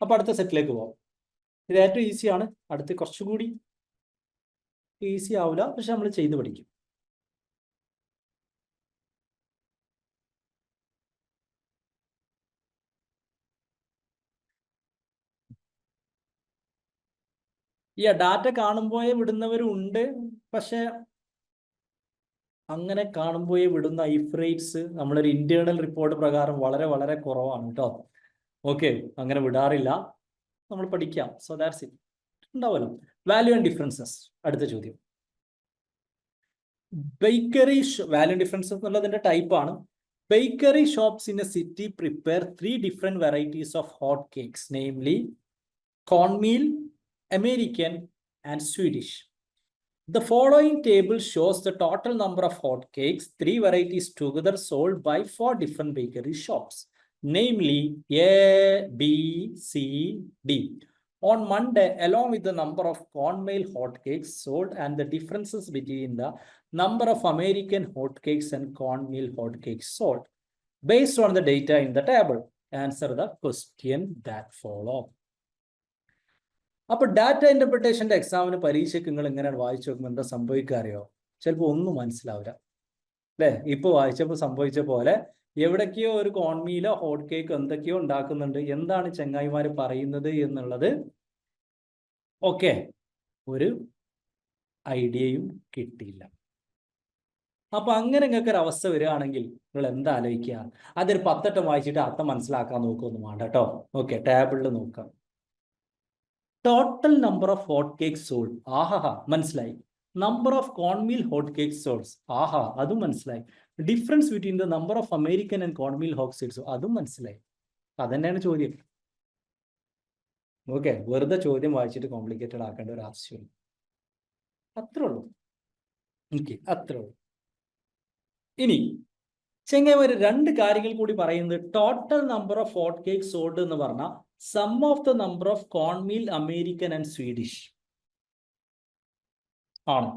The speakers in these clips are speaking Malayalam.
അപ്പൊ അടുത്ത സെറ്റിലേക്ക് പോവാം. ഇത് ഏറ്റവും ഈസിയാണ്. അടുത്ത് കുറച്ചുകൂടി ഈസി ആവില്ല, പക്ഷെ നമ്മൾ ചെയ്ത് പഠിക്കും. ഈ ഡാറ്റ കാണുമ്പോഴേ വിടുന്നവരുണ്ട്, പക്ഷെ അങ്ങനെ കാണുമ്പോഴേ വിടുന്ന ഇഫ് റേറ്റ്സ് നമ്മളൊരു ഇന്റേണൽ റിപ്പോർട്ട് പ്രകാരം വളരെ വളരെ കുറവാണ് കേട്ടോ. ഓക്കെ, അങ്ങനെ വിടാറില്ല. നമ്മൾ പഠിക്കാം. So that's it. ഉണ്ടാവുമല്ലോ. Value and differences. അടുത്ത ചോദ്യം. ബേക്കറി വാല്യൂ ഡിഫറൻസസ് എന്നുള്ളതിന്റെ ടൈപ്പ് ആണ്. Bakery shops in a city prepare 3 different varieties of hot cakes, namely cornmeal, American, and Swedish. The following table shows the total number of hot cakes, 3 varieties together, sold by 4 different bakery shops, namely A, B, C, D. On Monday, along with the number of cornmeal hotcakes sold and the differences between the number of American hotcakes and cornmeal hotcakes sold. Based on the data in the table, answer the question that follow. അപ്പോൾ ഡാറ്റ ഇന്റർപ്രിട്ടേഷന്റെ എക്സാമിന് പരീക്ഷയ്ക്ക് നിങ്ങൾ എങ്ങനെയാണ് വായിച്ചു നോക്കുമ്പോൾ എന്താ സംഭവിക്കാറിയോ? ചിലപ്പോൾ ഒന്നും മനസ്സിലാവില്ല അല്ലേ? ഇപ്പോൾ വായിച്ചപ്പോൾ സംഭവിച്ച പോലെ എവിടേക്കോ ഒരു കോൺമീലോ ഹോട്ട് കേക്ക് എന്തൊക്കെയോ ഉണ്ടാക്കുന്നുണ്ട്, എന്താണ് ചങ്ങായിമാർ പറയുന്നത് എന്നുള്ളത് ഓക്കെ ഒരു ഐഡിയയും കിട്ടിയില്ല. അപ്പൊ അങ്ങനെ നിങ്ങൾക്ക് ഒരു അവസ്ഥ വരികയാണെങ്കിൽ നിങ്ങൾ എന്താ ആലോചിക്കുക? അതൊരു 10 വട്ടം വായിച്ചിട്ട് അർത്ഥം മനസ്സിലാക്കാൻ നോക്കൊന്നും വേണ്ട കേട്ടോ. ഓക്കെ, ടേബിളിൽ നോക്കാം. Total number of hot cake sold, ആഹാ മനസ്സിലായി. Number of cornmeal hot cake solds, ആഹാ അതും മനസ്സിലായി. Difference between the number of American and cornmeal hot cakes, അതും മനസ്സിലായി. അതന്നെയാണ് ചോദ്യം. ഓക്കെ, വെറുതെ ചോദ്യം വായിച്ചിട്ട് കോംപ്ലിക്കേറ്റഡ് ആക്കേണ്ട ഒരു ആവശ്യമില്ല. അത്രേ ഉള്ളൂ. ഓക്കെ, അത്രേ ഉള്ളൂ. ഇനി ചെങ്ങന്മാര് 2 കാര്യങ്ങൾ കൂടി പറയുന്നത്. Total number of hot cake sold എന്ന് പറഞ്ഞാൽ sum of the number of cornmeal American and Swedish ആണ്.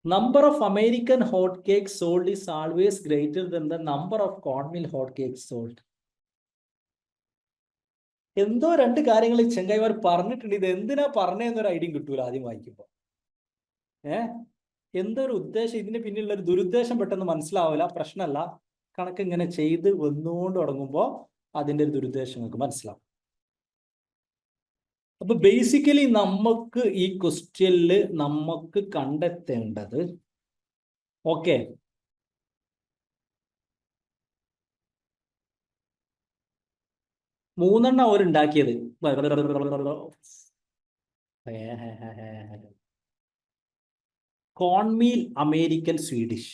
Number of American hot cake sold is always greater than the number of cornmeal hot cake sold. എന്തോ 2 കാര്യങ്ങൾ ചെങ്ങായിമാർ പറഞ്ഞിട്ടുണ്ട്. ഇത് എന്തിനാ പറഞ്ഞതെന്നൊരു ഐഡിയ കിട്ടൂല ആദ്യം വായിക്കുമ്പോൾ. എന്തോ ഒരു ഉദ്ദേശം, ഇതിന് പിന്നിലുള്ള ഒരു ദുരുദ്ദേശം പെട്ടെന്ന് മനസ്സിലാവില്ല. പ്രശ്നമല്ല, കണക്ക് ഇങ്ങനെ ചെയ്ത് വന്നുകൊണ്ട് തുടങ്ങുമ്പോൾ അതിൻ്റെ ഒരു ദുരുദ്ദേശം നമുക്ക് മനസ്സിലാവും. അപ്പൊ ബേസിക്കലി നമുക്ക് ഈ ക്വസ്റ്റ്യനിൽ നമുക്ക് കണ്ടെത്തേണ്ടത് ഓക്കെ മൂന്നെണ്ണം അവരുണ്ടാക്കിയത്. Cornmeal American Swedish,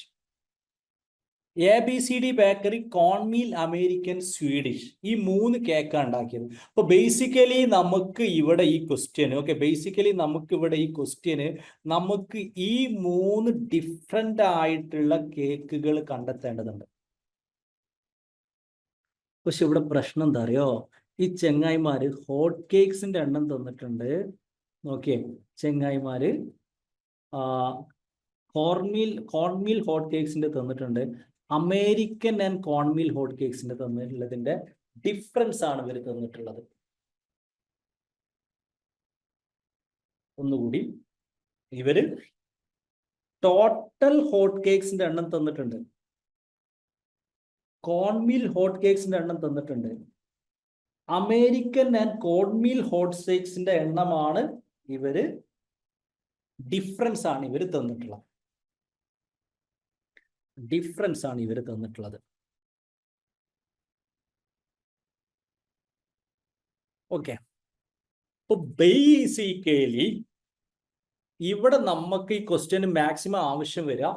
ABCD bakery cornmeal American Swedish, ഈ 3 കേക്കാണ് ഉണ്ടാക്കിയത്. അപ്പൊ ബേസിക്കലി നമുക്ക് ഇവിടെ ഈ ക്വസ്റ്റ്യന് നമുക്ക് ഈ 3 ഡിഫറെന്റ് ആയിട്ടുള്ള കേക്കുകൾ കണ്ടെത്തേണ്ടതുണ്ട്. പക്ഷെ ഇവിടെ പ്രശ്നം എന്താ അറിയോ? ഈ ചെങ്ങായിമാര് ഹോട്ട് കേക്സിന്റെ എണ്ണം തന്നിട്ടുണ്ട്. നോക്കിയേ ചെങ്ങായിമാര് കോൺമീൽ ഹോട്ട് കേക്സിന്റെ തന്നിട്ടുണ്ട്. അമേരിക്കൻ ആൻഡ് കോൺമീൽ ഹോട്ട് കേക്സിന്റെ തന്നിട്ടുള്ളതിന്റെ ഡിഫറൻസ് ആണ് ഇവർ തന്നിട്ടുള്ളത്. ഒന്നുകൂടി, ഇവര് ടോട്ടൽ ഹോട്ട് കേക്സിന്റെ എണ്ണം തന്നിട്ടുണ്ട്, കോൺമീൽ ഹോട്ട് കേക്സിന്റെ എണ്ണം തന്നിട്ടുണ്ട്. അമേരിക്കൻ ആൻഡ് കോൺമീൽ ഹോട്ട് കേക്സിന്റെ എണ്ണമാണ് ഇവര് ഡിഫറൻസ് ആണ് ഇവർ തന്നിട്ടുള്ളത്. ഓക്കെ, അപ്പൊ ബേസിക്കലി ഇവിടെ നമുക്ക് ഈ ക്വസ്റ്റ്യന് മാക്സിമം ആവശ്യം വരിക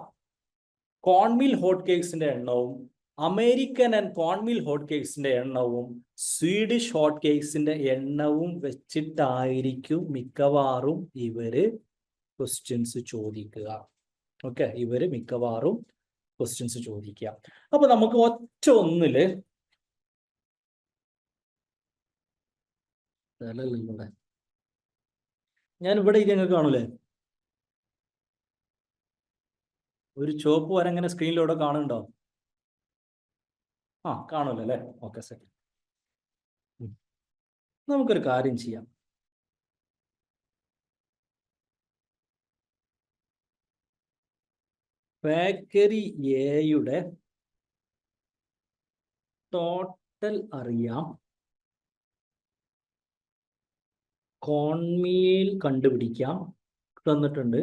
കോൺമീൽ ഹോട്ട് കേക്സിന്റെ എണ്ണവും അമേരിക്കൻ ആൻഡ് കോൺമീൽ ഹോട്ട് കേക്സിന്റെ എണ്ണവും സ്വീഡിഷ് ഹോട്ട് കേക്സിന്റെ എണ്ണവും വെച്ചിട്ടായിരിക്കും മിക്കവാറും ഇവര് ക്വസ്റ്റ്യൻസ് ചോദിക്കുക. ഓക്കെ, ഇവര് മിക്കവാറും ക്വസ്റ്റ്യൻസ് ചോദിക്കുക. അപ്പൊ നമുക്ക് ഒറ്റ ഒന്നില് ഞാൻ ഇവിടെ ഇത് ഞങ്ങൾക്ക് കാണൂലേ, ഒരു ചുവപ്പ് വര ഇങ്ങനെ സ്ക്രീനിലൂടെ കാണുന്നുണ്ടോ? കാണൂല അല്ലേ? Okay, second. നമുക്കൊരു കാര്യം ചെയ്യാം. ബേക്കറി എയുടെ ടോട്ടൽ അറിയാം, കോൺമീൽ കണ്ടുപിടിക്കാം, തന്നിട്ടുണ്ട്.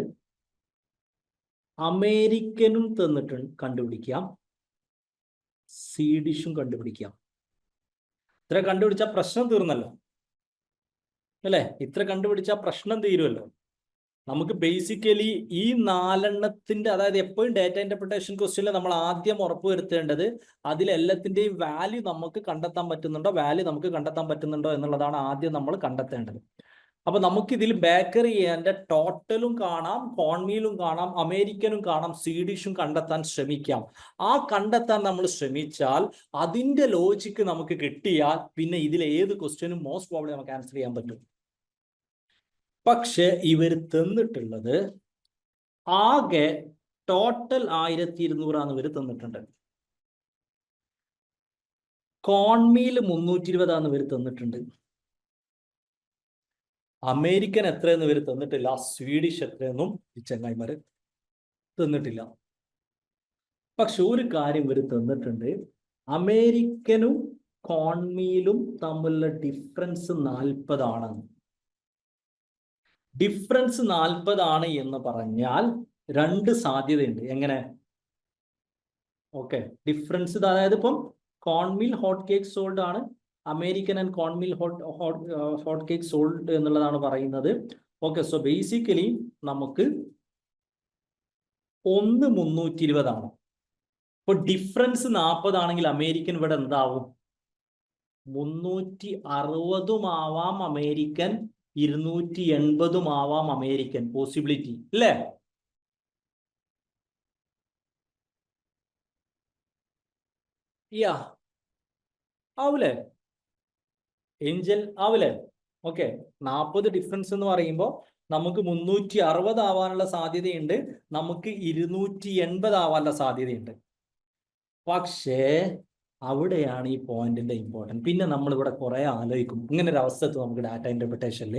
അമേരിക്കനും തന്നിട്ടുണ്ട്, കണ്ടുപിടിക്കാം. സ്വീഡിഷും കണ്ടുപിടിക്കാം. ഇത്ര കണ്ടുപിടിച്ച പ്രശ്നം തീർന്നല്ലോ അല്ലേ? ഇത്ര കണ്ടുപിടിച്ച പ്രശ്നം തീരുമല്ലോ. നമുക്ക് ബേസിക്കലി ഈ 4 അതായത് എപ്പോഴും ഡാറ്റ ഇന്റർപ്രിട്ടേഷൻ ക്വസ്റ്റ്യനിൽ നമ്മൾ ആദ്യം ഉറപ്പുവരുത്തേണ്ടത് അതിലെല്ലാത്തിന്റെയും വാല്യൂ നമുക്ക് കണ്ടെത്താൻ പറ്റുന്നുണ്ടോ എന്നുള്ളതാണ് ആദ്യം നമ്മൾ കണ്ടെത്തേണ്ടത്. അപ്പൊ നമുക്ക് ഇതിൽ ബേക്കറി എന്റെ ടോട്ടലും കാണാം, കോൺമീലും കാണാം, അമേരിക്കനും കാണാം, സ്വീഡിഷും കണ്ടെത്താൻ ശ്രമിക്കാം. ആ കണ്ടെത്താൻ നമ്മൾ ശ്രമിച്ചാൽ അതിന്റെ ലോജിക്ക് നമുക്ക് കിട്ടിയാൽ പിന്നെ ഇതിൽ ഏത് ക്വസ്റ്റ്യനും മോസ്റ്റ് പ്രോബ്ലി നമുക്ക് ആൻസർ ചെയ്യാൻ പറ്റും. പക്ഷെ ഇവർ തന്നിട്ടുള്ളത് ആകെ ടോട്ടൽ 1200 ഇവർ തന്നിട്ടുണ്ട്. കോൺമീൽ 320 ഇവർ തന്നിട്ടുണ്ട്. അമേരിക്കൻ എത്രയെന്ന് ഇവർ തന്നിട്ടില്ല. സ്വീഡിഷ് എത്രയെന്നും ഈ ചങ്ങായിമാര് തന്നിട്ടില്ല. പക്ഷെ ഒരു കാര്യം ഇവർ തന്നിട്ടുണ്ട്, അമേരിക്കനും കോൺമീലും തമ്മിലുള്ള ഡിഫറൻസ് 40 ആണ്. ഡിഫറൻസ് 40 ആണ് എന്ന് പറഞ്ഞാൽ 2 സാധ്യതയുണ്ട്. എങ്ങനെ? ഓക്കെ, ഡിഫറൻസ് അതായത് ഇപ്പം കോൺമീൽ ഹോട്ട് കേക്ക് സോൾഡ് ആണ്, American and cornmeal hot cake sold എന്നുള്ളതാണ് പറയുന്നത്. ഓക്കെ, സോ ബേസിക്കലി നമുക്ക് 320 ആണ്. ഇപ്പൊ ഡിഫറൻസ് 40 ആണെങ്കിൽ അമേരിക്കൻ ഇവിടെ എന്താവും? 360 ആവാം അമേരിക്കൻ, 280 ആവാം അമേരിക്കൻ. പോസിബിലിറ്റി അല്ലേ? യാ ആവൂലേ ഏഞ്ചൽ? ആവൂലേ? ഓക്കെ, 40 ഡിഫറൻസ് എന്ന് പറയുമ്പോൾ നമുക്ക് 360 ആവാനുള്ള സാധ്യതയുണ്ട്, നമുക്ക് 280 ആവാനുള്ള സാധ്യതയുണ്ട്. പക്ഷേ അവിടെയാണ് ഈ പോയിന്റിന്റെ ഇമ്പോർട്ടൻറ്റ്. പിന്നെ നമ്മൾ ഇവിടെ കുറെ ആലോചിക്കും. ഇങ്ങനെ ഒരു അവസ്ഥ നമുക്ക് ഡാറ്റ ഇന്റർപ്രിട്ടേഷനിൽ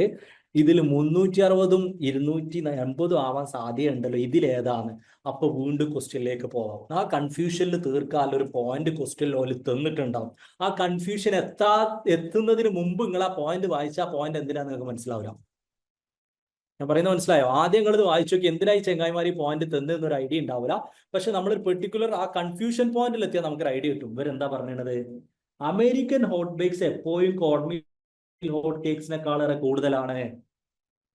ഇതിൽ 360ഉം 280ഉം ആവാൻ സാധ്യതയുണ്ടല്ലോ, ഇതിലേതാണ്? അപ്പൊ വീണ്ടും ക്വസ്റ്റ്യനിലേക്ക് പോവാം. ആ കൺഫ്യൂഷനിൽ തീർക്കാൻ ഒരു പോയിന്റ് ക്വസ്റ്റ്യനിൽ തന്നിട്ടുണ്ടാവും. ആ കൺഫ്യൂഷൻ എത്തുന്നതിന് മുമ്പ് നിങ്ങൾ ആ പോയിന്റ് വായിച്ചാൽ പോയിന്റ് എന്തിനാന്ന് നിങ്ങൾക്ക് മനസ്സിലാവില്ല. ഞാൻ പറയുന്നത് മനസ്സിലായോ? ആദ്യം നിങ്ങൾ ഇത് വായിച്ചു നോക്കി, എന്തിനായി ചെങ്ങായിമാർ ഈ പോയിന്റ് തന്നൊരു ഐഡിയ ഉണ്ടാവില്ല. പക്ഷെ നമ്മളൊരു പെർട്ടിക്കുലർ ആ കൺഫ്യൂഷൻ പോയിന്റിൽ എത്തിയാൽ നമുക്കൊരു ഐഡിയ കിട്ടും. ഇവരെന്താ പറഞ്ഞത്? അമേരിക്കൻ ഹോട്ട് ബേക്സ് എപ്പോഴും കോൺമീൽ ഹോട്ട് കേക്സിനെക്കാളേറെ കൂടുതലാണ്.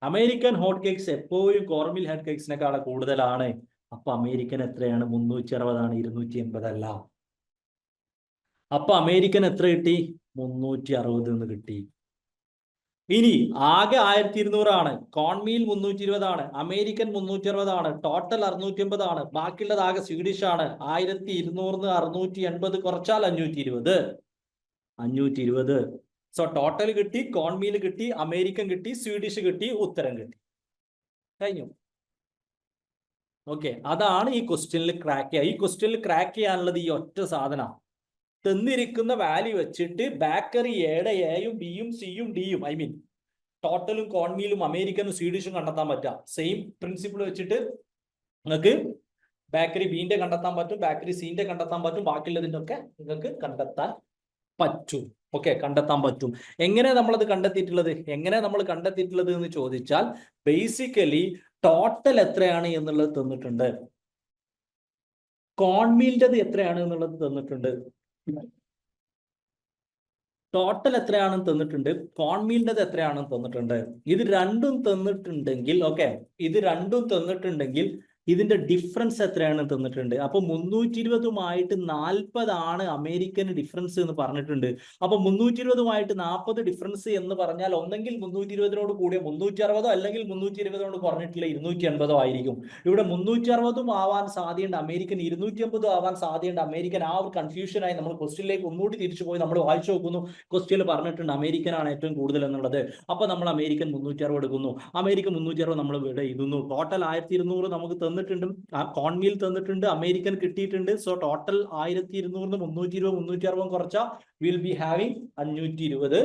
അമേരിക്കൻ ഹോട്ട് കേക്സ് എപ്പോഴും കോർമിൽ ഹോട്ട് കേക്സിനെക്കാളെ കൂടുതലാണ്. അപ്പൊ അമേരിക്കൻ എത്രയാണ്? 360 ആണ്, 280 അല്ല. അപ്പൊ അമേരിക്കൻ എത്ര കിട്ടി? 360 എന്ന് കിട്ടി. ഇനി ആകെ 1200 ആണ്, കോൺമീൽ 320 ആണ്, അമേരിക്കൻ 360 ആണ്, ടോട്ടൽ 680 ആണ്. ബാക്കിയുള്ളത് ആകെ സ്വീഡിഷ് ആണ്. 1200 680 കുറച്ചാൽ 520. സോ ടോട്ടൽ കിട്ടി, കോൺമീൽ കിട്ടി, അമേരിക്കൻ കിട്ടി, സ്വീഡിഷ് കിട്ടി, ഉത്തരം കിട്ടി. കഴിഞ്ഞു. ഓക്കെ, അതാണ് ഈ ക്വസ്റ്റ്യനിൽ ക്രാക്ക് ചെയ്യുക. ഈ ക്വസ്റ്റ്യനിൽ ക്രാക്ക് ചെയ്യാനുള്ളത് ഈ ഒറ്റ സാധനം. തന്നിരിക്കുന്ന വാല്യൂ വെച്ചിട്ട് ബേക്കറി എയുടെ എയും ബിയും സിയും ഡിയും, ഐ മീൻ ടോട്ടലും കോൺമീലും അമേരിക്കനും സ്വീഡിഷും കണ്ടെത്താൻ പറ്റുക. സെയിം പ്രിൻസിപ്പിൾ വെച്ചിട്ട് നിങ്ങൾക്ക് ബേക്കറി ബീന്റെ കണ്ടെത്താൻ പറ്റും, ബേക്കറി സീന്റെ കണ്ടെത്താൻ പറ്റും, ബാക്കിയുള്ളതിന്റെ ഒക്കെ നിങ്ങൾക്ക് കണ്ടെത്താൻ പറ്റും. ഓക്കെ, കണ്ടെത്താൻ പറ്റും. എങ്ങനെ നമ്മളത് കണ്ടെത്തിയിട്ടുള്ളത് എന്ന് ചോദിച്ചാൽ ബേസിക്കലി ടോട്ടൽ എത്രയാണ് എന്നുള്ളത് തന്നിട്ടുണ്ട്, കോൺമീലിൻ്റെത് എത്രയാണ് എന്നുള്ളത് തന്നിട്ടുണ്ട്, ടോട്ടൽ എത്രയാണെന്ന് തന്നിട്ടുണ്ട്, കോൺമീലിൻ്റെത് എത്രയാണെന്ന് തന്നിട്ടുണ്ട്. ഇത് രണ്ടും തന്നിട്ടുണ്ടെങ്കിൽ ഇതിന്റെ ഡിഫറൻസ് എത്രയാണെന്ന് തന്നിട്ടുണ്ട്. അപ്പൊ 320ഉമായിട്ട് 40 ആണ് അമേരിക്കന് ഡിഫറൻസ് എന്ന് പറഞ്ഞിട്ടുണ്ട്. അപ്പൊ 320ഉമായിട്ട് 40 ഡിഫറൻസ് എന്ന് പറഞ്ഞാൽ ഒന്നെങ്കിൽ 320നോട് കൂടിയ 360 അല്ലെങ്കിൽ 320നോട് കുറഞ്ഞിട്ടുള്ള 280 ആയിരിക്കും. ഇവിടെ 360ഉം ആവാൻ സാധ്യതയുണ്ട്, അമേരിക്കൻ 280 ആവാൻ സാധ്യതയുണ്ട്. അമേരിക്കൻ ആ ഒരു കൺഫ്യൂഷനായി നമ്മൾ ക്വസ്റ്റ്യനിലേക്ക് ഒന്നുകൂടി തിരിച്ചു പോയി നമ്മൾ വായിച്ചു നോക്കുന്നു. ക്വസ്റ്റ്യനിൽ പറഞ്ഞിട്ടുണ്ട് അമേരിക്കൻ ആണ് ഏറ്റവും കൂടുതൽ എന്നുള്ളത്. അപ്പൊ നമ്മൾ അമേരിക്കൻ 360 എടുക്കുന്നു. അമേരിക്കൻ 360 നമ്മൾ ഇവിടെ എഴുതുന്നു. ടോട്ടൽ 1200 നമുക്ക് തന്നിട്ടുണ്ട്, കോൺമീൽ തന്നിട്ടുണ്ട്, അമേരിക്കൻ കിട്ടിയിട്ടുണ്ട്. സോ ടോട്ടൽ 1200 320 360 കുറച്ച will be having 520.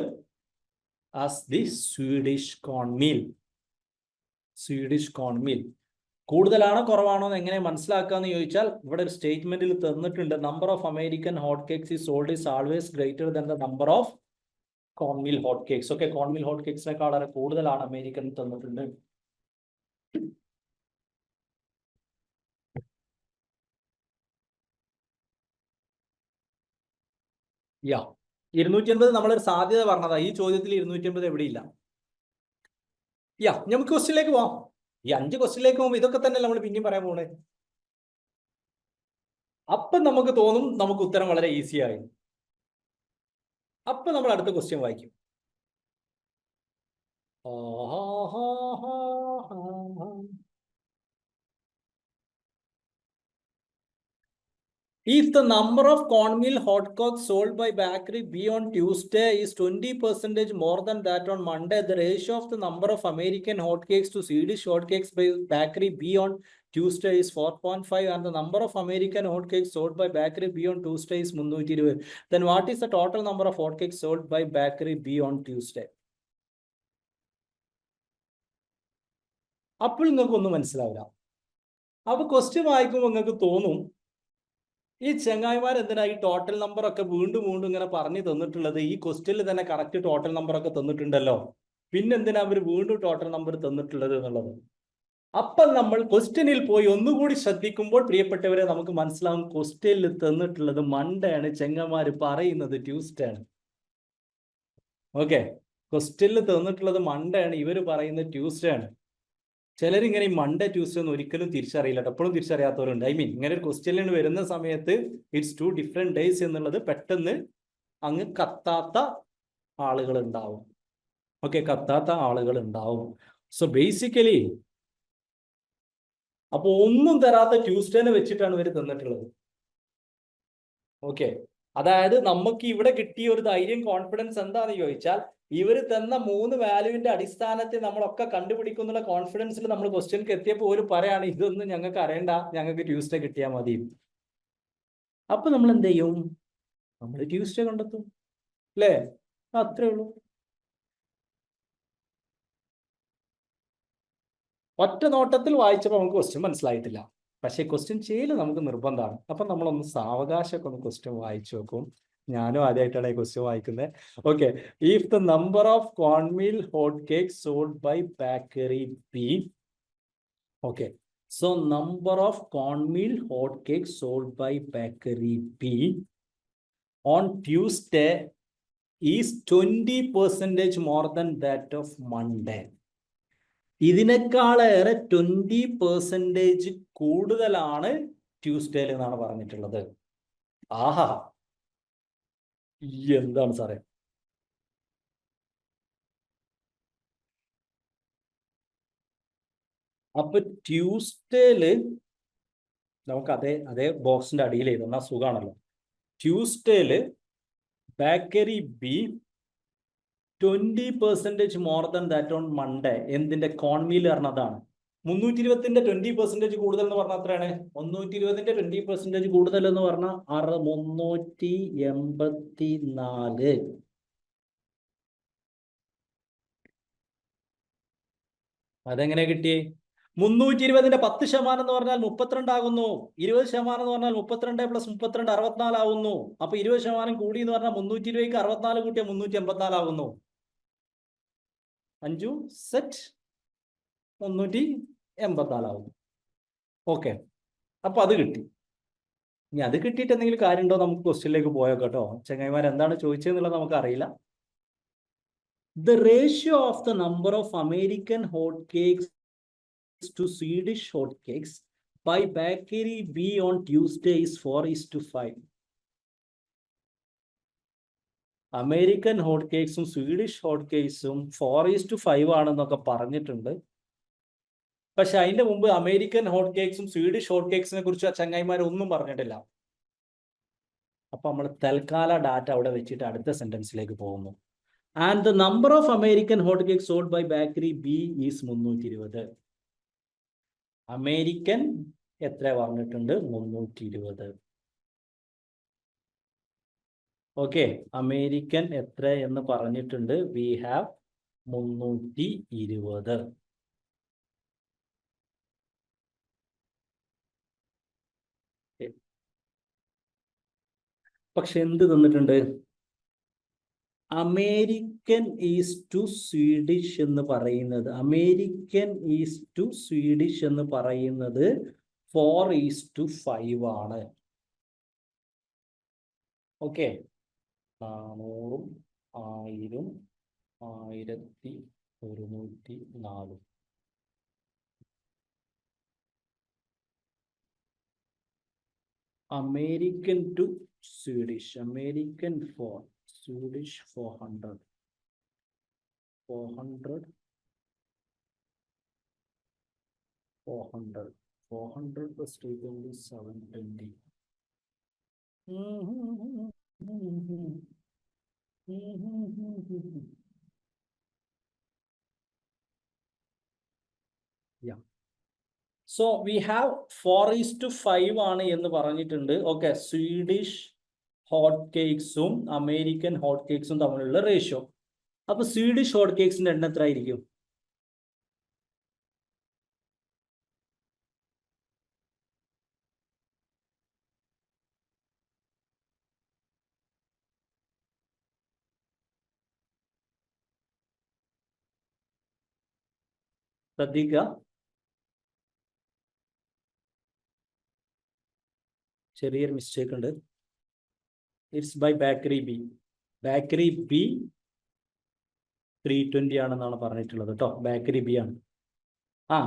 as the Swedish cornmeal. Swedish cornmeal. കൂടുതലാണോ കുറവാണോ എന്ന് എങ്ങനെ മനസ്സിലാക്കാന്ന് ചോദിച്ചാൽ ഇവിടെ ഒരു സ്റ്റേറ്റ്മെന്റിൽ തന്നിട്ടുണ്ട് number of American hot cakes is sold is always greater than the number of cornmeal hot cakes. Okay, cornmeal hot കേക്സിനേക്കാൾ വളരെ കൂടുതലാണ് അമേരിക്കൻ തന്നിട്ടുണ്ട്. യാ 250 നമ്മളൊരു സാധ്യത പറഞ്ഞതാ. ഈ ചോദ്യത്തിൽ 250 എവിടെയില്ല. യാ നമുക്ക് ക്വസ്റ്റ്യനിലേക്ക് പോവാം. ഈ 5 ക്വസ്റ്റ്യനിലേക്ക് പോകുമ്പോൾ ഇതൊക്കെ തന്നെ നമ്മൾ പിന്നെയും പറയാൻ പോണേ. അപ്പം നമുക്ക് തോന്നും നമുക്ക് ഉത്തരം വളരെ ഈസി ആയി. അപ്പൊ നമ്മൾ അടുത്ത ക്വസ്റ്റ്യൻ വായിക്കും. If the number of cornmeal hotcakes sold by bakery B on Tuesday is 20% more than that on Monday, the ratio of the number of American hotcakes to Swedish hotcakes by bakery B on Tuesday is 4.5 and the number of American hotcakes sold by bakery B on Tuesday is 320. Then what is the total number of hotcakes sold by bakery B on Tuesday? അപ്പോൾ നിങ്ങൾക്ക് ഒന്നും മനസ്സിലാവില്ല. അപ്പൊ ക്വസ്റ്റ്യൻ വായിക്കുമ്പോൾ നിങ്ങൾക്ക് തോന്നും ഈ ചെങ്ങായിമാർ എന്തിനാ ഈ ടോട്ടൽ നമ്പർ ഒക്കെ വീണ്ടും വീണ്ടും ഇങ്ങനെ പറഞ്ഞു തന്നിട്ടുള്ളത്? ഈ ക്വസ്റ്റ്യനിൽ തന്നെ കറക്റ്റ് ടോട്ടൽ നമ്പർ ഒക്കെ തന്നിട്ടുണ്ടല്ലോ, പിന്നെന്തിനാ അവർ വീണ്ടും ടോട്ടൽ നമ്പർ തന്നിട്ടുള്ളത് എന്നുള്ളത്. അപ്പം നമ്മൾ ക്വസ്റ്റ്യനിൽ പോയി ഒന്നുകൂടി ശ്രദ്ധിക്കുമ്പോൾ പ്രിയപ്പെട്ടവരെ നമുക്ക് മനസ്സിലാവും ക്വസ്റ്റ്യനിൽ തന്നിട്ടുള്ളത് മൺഡേ ആണ്, ചെങ്ങന്മാർ പറയുന്നത് ട്യൂസ്ഡേ ആണ്. ഓക്കെ, ക്വസ്റ്റ്യനിൽ തന്നിട്ടുള്ളത് മൺഡേ ആണ്, ഇവർ പറയുന്നത് ട്യൂസ്ഡേ ആണ്. ചിലരിങ്ങനെ ഈ മൺഡേ ട്യൂസ്ഡേ ഒന്നും ഒരിക്കലും തിരിച്ചറിയില്ല, എപ്പോഴും തിരിച്ചറിയാത്തവരുണ്ട്. ഐ മീൻ ഇങ്ങനെ ഒരു ക്വസ്റ്റ്യനിൽ വരുന്ന സമയത്ത് ഇറ്റ്സ് 2 ഡിഫറെന്റ് ഡേയ്സ് എന്നുള്ളത് പെട്ടെന്ന് അങ്ങ് കത്താത്ത ആളുകൾ ഉണ്ടാവും. ഓക്കെ, കത്താത്ത ആളുകൾ ഉണ്ടാവും. സോ ബേസിക്കലി അപ്പൊ ഒന്നും തരാത്ത ട്യൂസ്ഡേനെ വെച്ചിട്ടാണ് ഇവർ തന്നിട്ടുള്ളത്. ഓക്കെ, അതായത് നമുക്ക് ഇവിടെ കിട്ടിയ ഒരു ധൈര്യം, കോൺഫിഡൻസ് എന്താന്ന് ചോദിച്ചാൽ ഇവർ തന്ന 3 വാല്യൂവിന്റെ അടിസ്ഥാനത്തിൽ നമ്മളൊക്കെ കണ്ടുപിടിക്കുന്നുള്ള കോൺഫിഡൻസിൽ നമ്മൾ ക്വസ്റ്റ്യൻക്ക് എത്തിയപ്പോൾ ഒരു പറയാണ് ഇതൊന്നും ഞങ്ങൾക്ക് അറിയണ്ട, ഞങ്ങൾക്ക് ട്യൂസ്ഡേ കിട്ടിയാൽ മതി. അപ്പൊ നമ്മൾ എന്ത് ചെയ്യും? നമ്മൾ ട്യൂസ്ഡേ കണ്ടെത്തും, അല്ലേ? അത്രേ ഉള്ളൂ. ഒറ്റ നോട്ടത്തിൽ വായിച്ചപ്പോൾ നമുക്ക് ക്വസ്റ്റ്യൻ മനസ്സിലായിട്ടില്ല, പക്ഷേ ക്വസ്റ്റ്യൻ ചെയ്യൽ നമുക്ക് നിർബന്ധമാണ്. അപ്പൊ നമ്മളൊന്ന് സാവകാശമൊക്കെ ഒന്ന് ക്വസ്റ്റ്യൻ വായിച്ചു നോക്കും. ഞാനും ആദ്യമായിട്ടാണ് ഈ ക്വസ്റ്റ്യൻ വായിക്കുന്നത്. Okay, if the number of cornmeal hot cake sold by bakery B. Okay, so number of cornmeal hot cake sold by bakery B on Tuesday is 20% more than that of Monday. ഇതിനേക്കാളേറെ 20% കൂടുതലാണ് ട്യൂസ്ഡേയിൽ എന്നാണ് പറഞ്ഞിട്ടുള്ളത്. ആഹാ, എന്താണ് സാറേ? അപ്പൊ ട്യൂസ്ഡേയില് നമുക്ക് അതേ ബോക്സിന്റെ അടിയിൽ എഴുതുന്ന സുഖാണല്ലോ. ട്യൂസ്ഡേയില് bakery B 20% more than that on Monday. എന്തിന്റെ? കോൺമീൽ പറഞ്ഞതാണ്. 320ന്റെ 20% കൂടുതൽ എന്ന് പറഞ്ഞാൽ എത്രയാണ്? 320ന്റെ 20% കൂടുതൽ എന്ന് പറഞ്ഞാൽ 384. അതെങ്ങനെ കിട്ടിയേ? 320ന്റെ 10% എന്ന് പറഞ്ഞാൽ 32 ആകുന്നു. 20% എന്ന് പറഞ്ഞാൽ 32 + 32 64 ആവുന്നു. അപ്പൊ 20% കൂടി എന്ന് പറഞ്ഞാൽ 320ക്ക് 64 കൂട്ടിയാൽ 384 ആകുന്നു. 5 സെറ്റ് 384 ആവുന്നു. ഓക്കെ, അപ്പൊ അത് കിട്ടി. ഇനി അത് കിട്ടിയിട്ട് എന്തെങ്കിലും കാര്യമുണ്ടോ? നമുക്ക് ക്വസ്റ്റ്യനിലേക്ക് പോയോ കേട്ടോ. ചെങ്ങായിമാർ എന്താണ് ചോദിച്ചതെന്നുള്ളത് നമുക്ക് അറിയില്ല. The ratio of the number of American hotcakes to Swedish hotcakes by bakery B on Tuesday is 4:5. American hot കേക്സും സ്വീഡിഷ് ഹോട്ട് കേക്സും 4:5 ആണെന്നൊക്കെ പറഞ്ഞിട്ടുണ്ട്. പക്ഷെ അതിന്റെ മുമ്പ് അമേരിക്കൻ ഹോട്ട് കേക്സും സ്വീഡിഷ് ഹോട്ട് കേക്സിനെ കുറിച്ച് ചങ്ങായിമാരൊന്നും പറഞ്ഞിട്ടില്ല. അപ്പൊ നമ്മൾ തൽക്കാല ഡാറ്റ അവിടെ വെച്ചിട്ട് അടുത്ത സെന്റൻസിലേക്ക് പോകുന്നു. And the number of American hot cake sold by bakery B is 320. American എത്ര പറഞ്ഞിട്ടുണ്ട്? 320. ഓക്കെ, അമേരിക്കൻ എത്ര എന്ന് പറഞ്ഞിട്ടുണ്ട്? We have 320. പക്ഷെ എന്ത് തന്നിട്ടുണ്ട്? അമേരിക്കൻ ഈസ് ടു സ്വീഡിഷ് എന്ന് പറയുന്നത്, അമേരിക്കൻ ഈസ് ടു സ്വീഡിഷ് എന്ന് പറയുന്നത് 4:5 ആണ്. Okay, 400, 1000, 1104. American to Swedish, American for Swedish 400, 400, 400, 400 plus 220, 720. Yeah. So we have 4:5 ആണ് എന്ന് പറഞ്ഞിട്ടുണ്ട്. ഓക്കെ, സ്വീഡിഷ് ഹോട്ട് കേക്സും അമേരിക്കൻ ഹോട്ട് കേക്സും തമ്മിലുള്ള റേഷ്യോ. അപ്പൊ സ്വീഡിഷ് ഹോട്ട് കേക്സിന്റെ എണ്ണം എത്ര ആയിരിക്കും? ശ്രദ്ധിക്കുക, ചെറിയൊരു മിസ്റ്റേക്ക് ഉണ്ട്. It's by bakery B. Bakery B 320 ആണെന്നാണ് പറഞ്ഞിട്ടുള്ളത് കേട്ടോ. ബേക്കറി ബി ആണ്.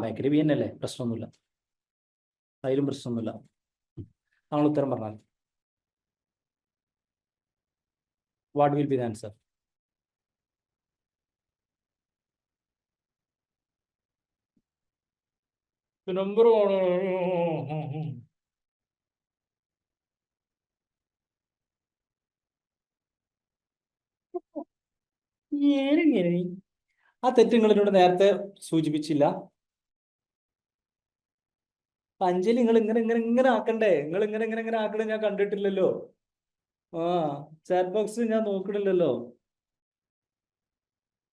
ബേക്കറി ബി തന്നെയല്ലേ, പ്രശ്നമൊന്നുമില്ല, അതിലും പ്രശ്നമൊന്നുമില്ല. നമ്മൾ ഉത്തരം പറഞ്ഞാൽ what will be the answer? Number ആ തെറ്റ് നിങ്ങളിനോട് നേരത്തെ സൂചിപ്പിച്ചില്ല. അഞ്ജലി, നിങ്ങൾ ഇങ്ങനെ ആക്കണ്ടേ? നിങ്ങൾ ഇങ്ങനെ ആക്കണേ ഞാൻ കണ്ടിട്ടില്ലല്ലോ. ചാറ്റ് ബോക്സ് ഞാൻ നോക്കണില്ലല്ലോ.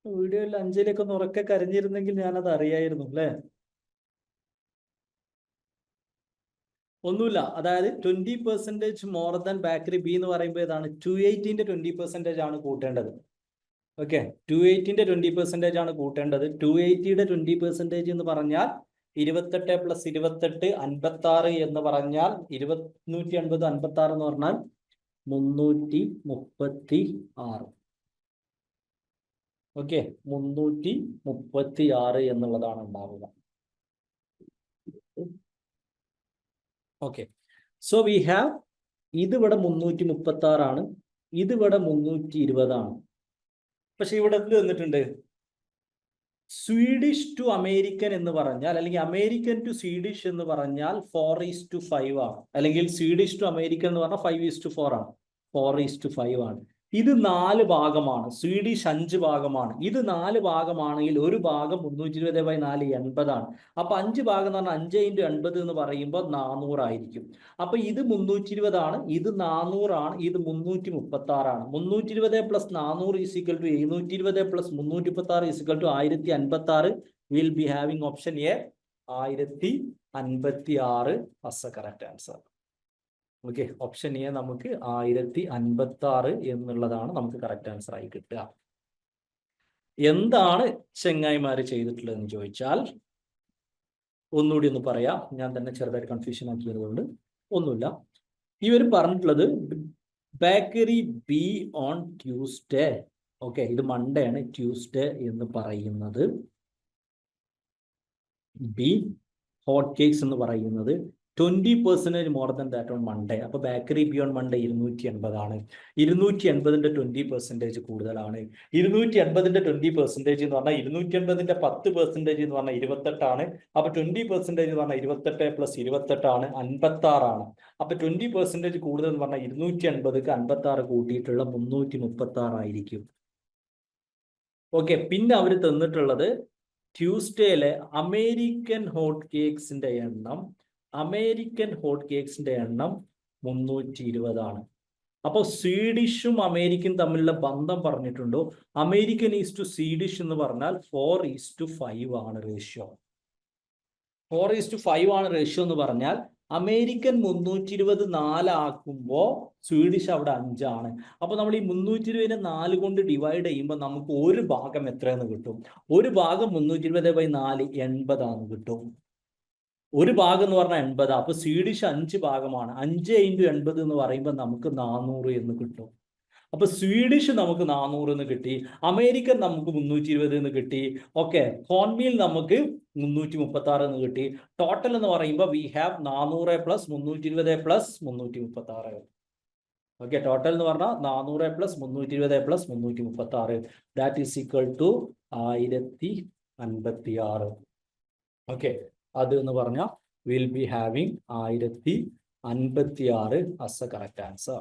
വീഡിയോയിൽ അഞ്ജലിയൊക്കെ ഒന്ന് ഉറക്കെ കരഞ്ഞിരുന്നെങ്കിൽ ഞാനത് അറിയായിരുന്നു അല്ലേ. ഒന്നുമില്ല, അതായത് 20% മോർ ദാൻ ബേക്കറി ബി എന്ന് പറയുമ്പോൾ ഏതാണ്? 280ന്റെ 20% ആണ് കൂട്ടേണ്ടത്. ഓക്കെ, 280ന്റെ 20% ആണ് കൂട്ടേണ്ടത്. 280യുടെ 20% എന്ന് പറഞ്ഞാൽ 28 + 28 56 എന്ന് പറഞ്ഞാൽ 280 56 എന്ന് പറഞ്ഞാൽ 336. ഓക്കെ, 336 എന്നുള്ളതാണ് ഉണ്ടാവുക. ഓക്കെ, സോ വി ഹാവ്, ഇതിവിടെ 336 ആണ്, ഇതിവിടെ 320 ആണ്. പക്ഷെ ഇവിടെ എന്ത് തന്നിട്ടുണ്ട്? സ്വീഡിഷ് ടു അമേരിക്കൻ എന്ന് പറഞ്ഞാൽ, അല്ലെങ്കിൽ അമേരിക്കൻ ടു സ്വീഡിഷ് എന്ന് പറഞ്ഞാൽ 4:5 ആണ്, അല്ലെങ്കിൽ സ്വീഡിഷ് ടു അമേരിക്കൻ എന്ന് പറഞ്ഞാൽ 5:4 ആണ്. 4:5 ആണ്. ഇത് 4 ഭാഗമാണ്. സ്വീഡിഷ് 5 ഭാഗമാണ്. ഇത് 4 ഭാഗമാണെങ്കിൽ ഒരു ഭാഗം 320/4 80 ആണ്. അപ്പൊ 5 ഭാഗം എന്ന് പറഞ്ഞാൽ 5 × 80 എന്ന് പറയുമ്പോൾ 400 ആയിരിക്കും. അപ്പൊ ഇത് 320 ആണ്, ഇത് 400 ആണ്, ഇത് 336 ആണ്. 320 + 400 = 720 + 336 = 1056. Will be having option A 1056 as a correct answer. Okay, option A നമുക്ക് 1056 എന്നുള്ളതാണ് നമുക്ക് കറക്റ്റ് ആൻസർ ആയി കിട്ടുക. എന്താണ് ചെങ്ങായിമാര് ചെയ്തിട്ടുള്ളതെന്ന് ചോദിച്ചാൽ ഒന്നുകൂടി ഒന്ന് പറയാം. ഞാൻ തന്നെ ചെറുതായിട്ട് കൺഫ്യൂഷൻ ആക്കിയത് കൊണ്ട് ഒന്നുമില്ല. ഇവർ പറഞ്ഞിട്ടുള്ളത് bakery B on Tuesday. Okay, ഇത് മൺഡേ ആണ്. ട്യൂസ്ഡേ എന്ന് പറയുന്നത് ബി. ഹോട്ട് കേക്സ് എന്ന് പറയുന്നത് 20% more than that on Monday. അപ്പൊ ബേക്കറി ബി ഓൺ മൺഡേ 280 ആണ്. 280ന്റെ 20% കൂടുതലാണ്. 280ന്റെ 20% എന്ന് പറഞ്ഞാൽ 280ന്റെ 10% എന്ന് പറഞ്ഞാൽ 28 ആണ്. അപ്പൊ 20% എന്ന് പറഞ്ഞാൽ 28 + 28 ആണ്, 56 ആണ്. അപ്പൊ 20% കൂടുതൽ എന്ന് പറഞ്ഞാൽ 280ക്ക് 56 കൂട്ടിയിട്ടുള്ള 336 ആയിരിക്കും. ഓക്കെ, പിന്നെ അവർ തന്നിട്ടുള്ളത് ട്യൂസ്ഡേയിലെ അമേരിക്കൻ ഹോട്ട് കേക്സിന്റെ എണ്ണം 320 ആണ്. അപ്പോൾ സ്വീഡിഷും അമേരിക്കൻ തമ്മിലുള്ള ബന്ധം പറഞ്ഞിട്ടുണ്ടോ? അമേരിക്കൻ ഈസ് ടു സ്വീഡിഷ് എന്ന് പറഞ്ഞാൽ 4:5 ആണ് റേഷ്യോ. 4:5 ആണ് റേഷ്യോ എന്ന് പറഞ്ഞാൽ അമേരിക്കൻ 320 4 ആക്കുമ്പോൾ സ്വീഡിഷ് അവിടെ 5 ആണ്. അപ്പൊ നമ്മൾ ഈ 320 4 കൊണ്ട് ഡിവൈഡ് ചെയ്യുമ്പോൾ നമുക്ക് ഒരു ഭാഗം എത്രയെന്ന് കിട്ടും? ഒരു ഭാഗം 320/4 80 ആണെന്ന് കിട്ടും. ഒരു ഭാഗം എന്ന് പറഞ്ഞാൽ 80. അപ്പൊ സ്വീഡിഷ് 5 ഭാഗമാണ്. 5 × 80 എന്ന് പറയുമ്പോൾ നമുക്ക് 400 എന്ന് കിട്ടും. അപ്പൊ സ്വീഡിഷ് നമുക്ക് 400 എന്ന് കിട്ടി, അമേരിക്കൻ നമുക്ക് 320 എന്ന് കിട്ടി. ഓക്കെ, കോൺമീൽ നമുക്ക് 336 എന്ന് കിട്ടി. ടോട്ടൽ എന്ന് പറയുമ്പോൾ വി ഹാവ് 400 + 320 + 336. ഓക്കെ, ടോട്ടൽ എന്ന് പറഞ്ഞാൽ 400 + 320 + 336 that is equal to 1056. Okay, അത് എന്ന് പറഞ്ഞാൽ will be having 1056 as a correct answer.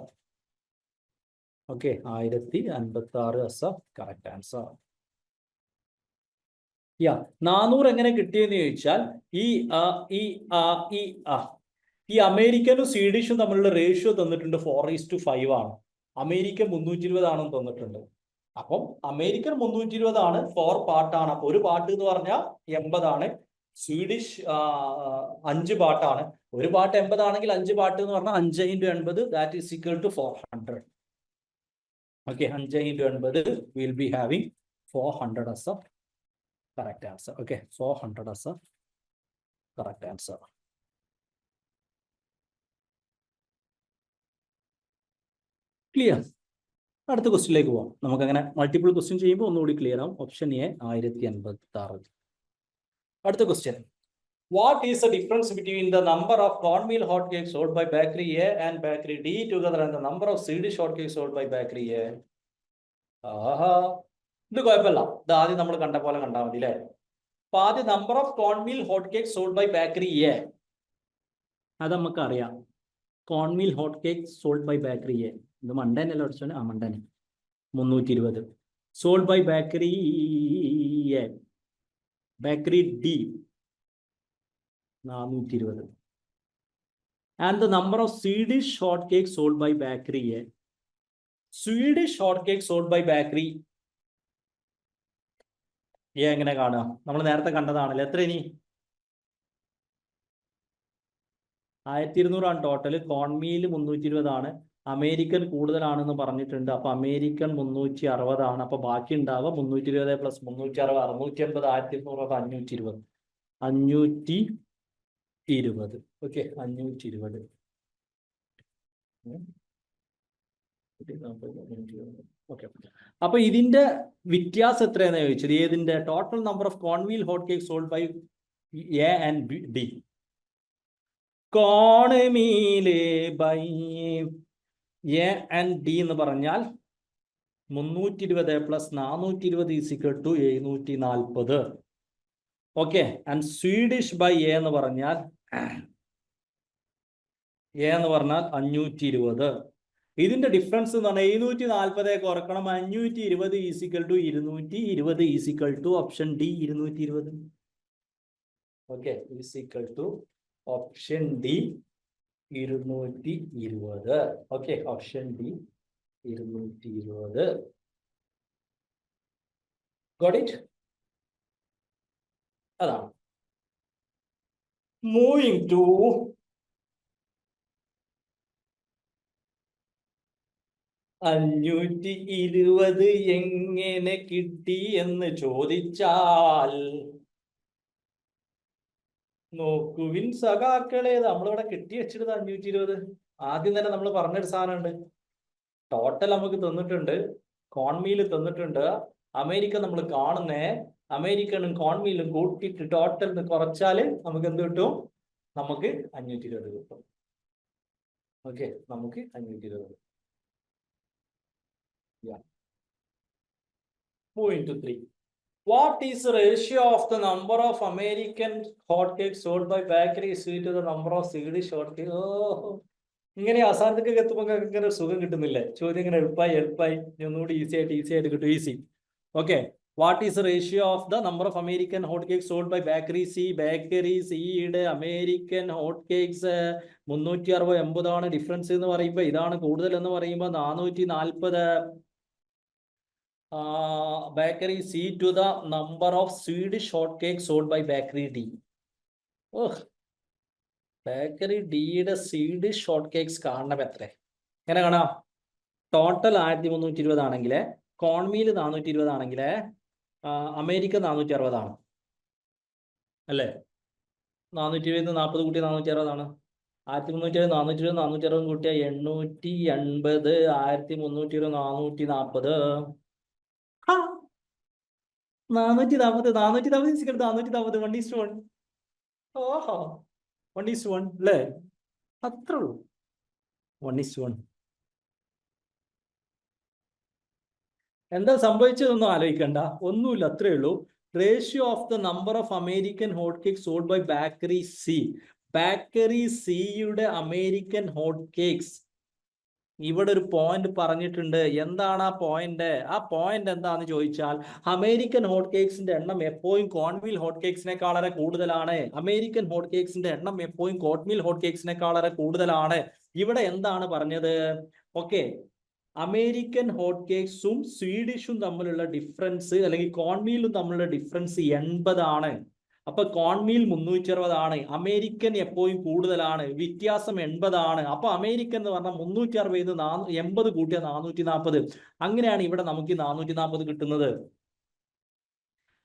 Okay, 1056 as a correct answer. 400 എങ്ങനെ കിട്ടിയെന്ന് ചോദിച്ചാൽ ഈ അമേരിക്കനും സ്വീഡിഷും തമ്മിലുള്ള റേഷ്യോ തന്നിട്ടുണ്ട് 4:5 ആണ്. അമേരിക്കൻ 320 ആണെന്ന് തന്നിട്ടുണ്ട്. അപ്പം അമേരിക്കൻ 320 ആണ്, 4 പാർട്ടാണ്. അപ്പൊ ഒരു പാർട്ട് എന്ന് പറഞ്ഞാൽ 80 ആണ്. സ്വീഡിഷ് 5 പാർട്ടാണ്. ഒരു പാർട്ട് 80 ആണെങ്കിൽ 5 പാർട്ട് എന്ന് പറഞ്ഞാൽ 5 × 80 that is equal to 400. Okay, 5 × 80 will be having 400 as a correct answer. Okay, 400 as a correct answer. Clear? അടുത്ത ക്വസ്റ്റ്യനിലേക്ക് പോവാം. നമുക്ക് അങ്ങനെ മൾട്ടിപ്പിൾ ക്വസ്റ്റ്യൻ ചെയ്യുമ്പോൾ ഒന്നുകൂടി ക്ലിയർ ആവും. Option A 1056. അടുത്ത question. What is the difference between the number of cornmeal hotcakes sold by bakery A and bakery D together and the number of Swedish hotcakes sold by bakery A? ഇത് കുഴപ്പമില്ല, ഇത് ആദ്യം നമ്മൾ കണ്ട പോലെ കണ്ടാൽ മതി അല്ലേ? അപ്പൊ ആദ്യം number of cornmeal hotcake sold by bakery A, അത് നമുക്ക് അറിയാം. Cornmeal hotcake sold by bakery A, ഇത് മണ്ടനല്ലേ അടിച്ചോണ്ട്? മണ്ടന് 320. Sold by bakery A, bakery D 420. And the number of Swedish hotcakes sold by bakery A. Swedish hotcakes sold by bakery A എങ്ങനെ കാണുക? നമ്മൾ നേരത്തെ കണ്ടതാണല്ലോ. എത്ര ഇനി? 1200 ആണ് ടോട്ടൽ. കോൺമീൽ 320 ആണ്. അമേരിക്കൻ കൂടുതലാണെന്ന് പറഞ്ഞിട്ടുണ്ട്. അപ്പൊ അമേരിക്കൻ 360 ആണ്. അപ്പൊ ബാക്കി ഉണ്ടാവുക 320 + 360 680. 1200 520. ഓക്കെ, 520. ഓക്കെ, അപ്പൊ ഇതിന്റെ വ്യത്യാസം എത്രയാണെന്ന് ചോദിച്ചത്. ഏതിന്റെ? Total number of cornmeal hotcake sold by A and D. Cornmeal by A and D എന്ന് പറഞ്ഞാൽ 320 + 420 = 740. Okay, and Swedish by A എന്ന് പറഞ്ഞാൽ 520. ഇതിന്റെ ഡിഫറൻസ് എന്ന് പറഞ്ഞാൽ 740 കുറക്കണം 520 220 option D 220. Okay, option D 220. Okay, option D 220. Got it? അതാണ്. മൂവിങ് ടു $520 എങ്ങനെ കിട്ടി എന്ന് ചോദിച്ചാൽ നോക്കുവിൻ സഖാക്കളെ, നമ്മളിവിടെ കിട്ടി വെച്ചിട്ട് 520. ആദ്യം തന്നെ നമ്മൾ പറഞ്ഞൊരു സാധനമുണ്ട്. ടോട്ടൽ നമുക്ക് തന്നിട്ടുണ്ട്, കോൺമീൽ തന്നിട്ടുണ്ട്. അമേരിക്ക നമ്മൾ കാണുന്നേ, അമേരിക്കനും കോൺമീലും കൂട്ടിയിട്ട് ടോട്ടൽ കുറച്ചാൽ നമുക്ക് എന്ത് കിട്ടും? നമുക്ക് 520 കിട്ടും. ഓക്കെ, നമുക്ക് 520. Moving to 3. What is the ratio of the number of American hotcakes sold by bakeries to the number of Swedish hotcakes? ഇങ്ങനെ അവസാനത്തേക്ക് എത്തുമ്പോൾ ഇങ്ങനെ സുഖം കിട്ടുന്നില്ലേ? ചോദ്യം ഇങ്ങനെ എളുപ്പമായി ഒന്നുകൂടി ഈസി ആയിട്ട് കിട്ടും. Easy. Okay, what is ratio of the number of American hot cakes sold by bakery C? Bakery സിയുടെ അമേരിക്കൻ ഹോട്ട് കേക്സ് 360 ആണ് ഡിഫറൻസ് എന്ന് പറയുമ്പോൾ, ഇതാണ് കൂടുതൽ എന്ന് പറയുമ്പോൾ 440. Bakery C to the number of Swedish hot cake sold by bakery D. Bakery ഡിയുടെ സ്വീഡിഷ് ഹോട്ട് കേക്സ് കാണണം എത്ര? എങ്ങനെ കാണാം? ടോട്ടൽ 1320 ആണെങ്കിൽ, കോൺമീൽ 420 ആണെങ്കിൽ, അമേരിക്ക 460 ആണ് അല്ലേ? 420 40 കൂട്ടിയ 460 ആണ്. 1320 420 460 കൂട്ടിയ 880. 1320 440. 440 440 1:1. ഓഹോ, 1:1 അല്ലേ? അത്ര ഉള്ളൂ, 1:1. എന്താ സംഭവിച്ചതൊന്നും ആലോചിക്കണ്ട, ഒന്നുമില്ല, അത്രേ ഉള്ളൂ. Ratio of the number of American hot cake sold by bakery C. Bakery സിയുടെ അമേരിക്കൻ ഹോട്ട് കേക്സ്, ഇവിടെ ഒരു പോയിന്റ് പറഞ്ഞിട്ടുണ്ട്. എന്താണ് ആ പോയിന്റ്? ആ പോയിന്റ് എന്താന്ന് ചോദിച്ചാൽ, അമേരിക്കൻ ഹോട്ട് കേക്സിന്റെ എണ്ണം എപ്പോഴും കോൺമീൽ ഹോട്ട് കേക്സിനേക്കാൾ വളരെ കൂടുതലാണ്. അമേരിക്കൻ ഹോട്ട് കേക്സിന്റെ എണ്ണം എപ്പോഴും കോൺമീൽ ഹോട്ട് കേക്സിനേക്കാൾ വളരെ കൂടുതലാണ്. ഇവിടെ എന്താണ് പറഞ്ഞത്? ഓക്കെ, അമേരിക്കൻ ഹോട്ട് കേക്സും സ്വീഡിഷും തമ്മിലുള്ള ഡിഫറൻസ്, അല്ലെങ്കിൽ കോൺമീലും തമ്മിലുള്ള ഡിഫറൻസ് 80 ആണ്. അപ്പൊ കോൺമീൽ 360 ആണ്, അമേരിക്കൻ എപ്പോഴും കൂടുതലാണ്, വ്യത്യാസം 80 ആണ്. അപ്പൊ അമേരിക്കൻ എന്ന് പറഞ്ഞാൽ 360 80 കൂട്ടിയ 440. അങ്ങനെയാണ് ഇവിടെ നമുക്ക് 440 കിട്ടുന്നത്.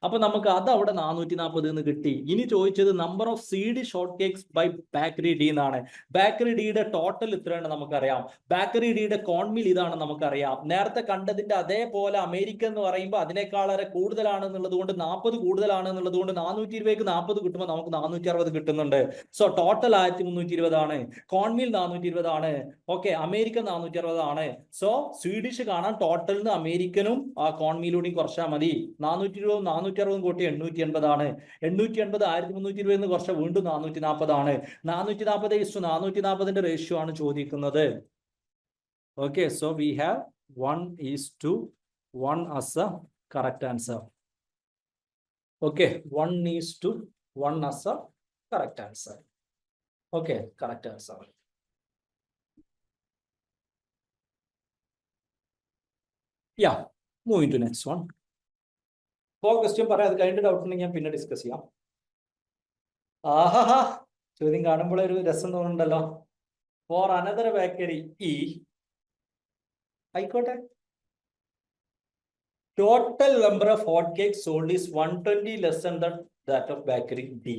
അപ്പൊ നമുക്ക് അത് അവിടെ 440 എന്ന് കിട്ടി. ഇനി ചോദിച്ചത് number of Swedish hot cakes by bakery D എന്നാണ്. ബേക്കറി ഡിയുടെ ടോട്ടൽ ഇത്രയാണ് നമുക്കറിയാം. ബേക്കറി ഡിയുടെ കോൺമീൽ ഇതാണ് നമുക്കറിയാം. നേരത്തെ കണ്ടതിന്റെ അതേപോലെ അമേരിക്ക എന്ന് പറയുമ്പോൾ അതിനേക്കാൾ വളരെ കൂടുതലാണ് എന്നുള്ളത് കൊണ്ട്, 40 കൂടുതലാണ് എന്നുള്ളത് കൊണ്ട് 420ക്ക് 40 കിട്ടുമ്പോൾ നമുക്ക് 460 കിട്ടുന്നുണ്ട്. സോ ടോട്ടൽ 1320 ആണ്, കോൺമീൽ 420 ആണ്. ഓക്കെ, അമേരിക്ക 460 ആണ്. സോ സ്വീഡിഷ് കാണാൻ ടോട്ടലിന് അമേരിക്കനും കോൺമീലൂടെയും കുറച്ചാൽ മതി. 420 460 കൂട്ടി 880 ആണ്. 880 1320 എന്ന് കുറച്ച് വീണ്ടും 440 ആണ്. 440:440 റേഷ്യോ ആണ് ചോദിക്കുന്നത്. Okay, so we have 1:1 as a correct answer. Okay, 1:1 as a correct answer. Okay, correct answer. Yeah, moving to next one. Question പറയാം, അത് കഴിഞ്ഞിട്ട് ഡൗട്ട് ഉണ്ടെങ്കിൽ ഞാൻ പിന്നെ ഡിസ്കസ് ചെയ്യാം. ആഹാ, ചോദ്യം കാണുമ്പോൾ ഒരു രസം തോന്നുന്നുണ്ടല്ലോ. ഫോർ അനദർ ബേക്കറി ഇ, ആയിക്കോട്ടെ, total number of hot cake sold is 120 less than that of bakery D.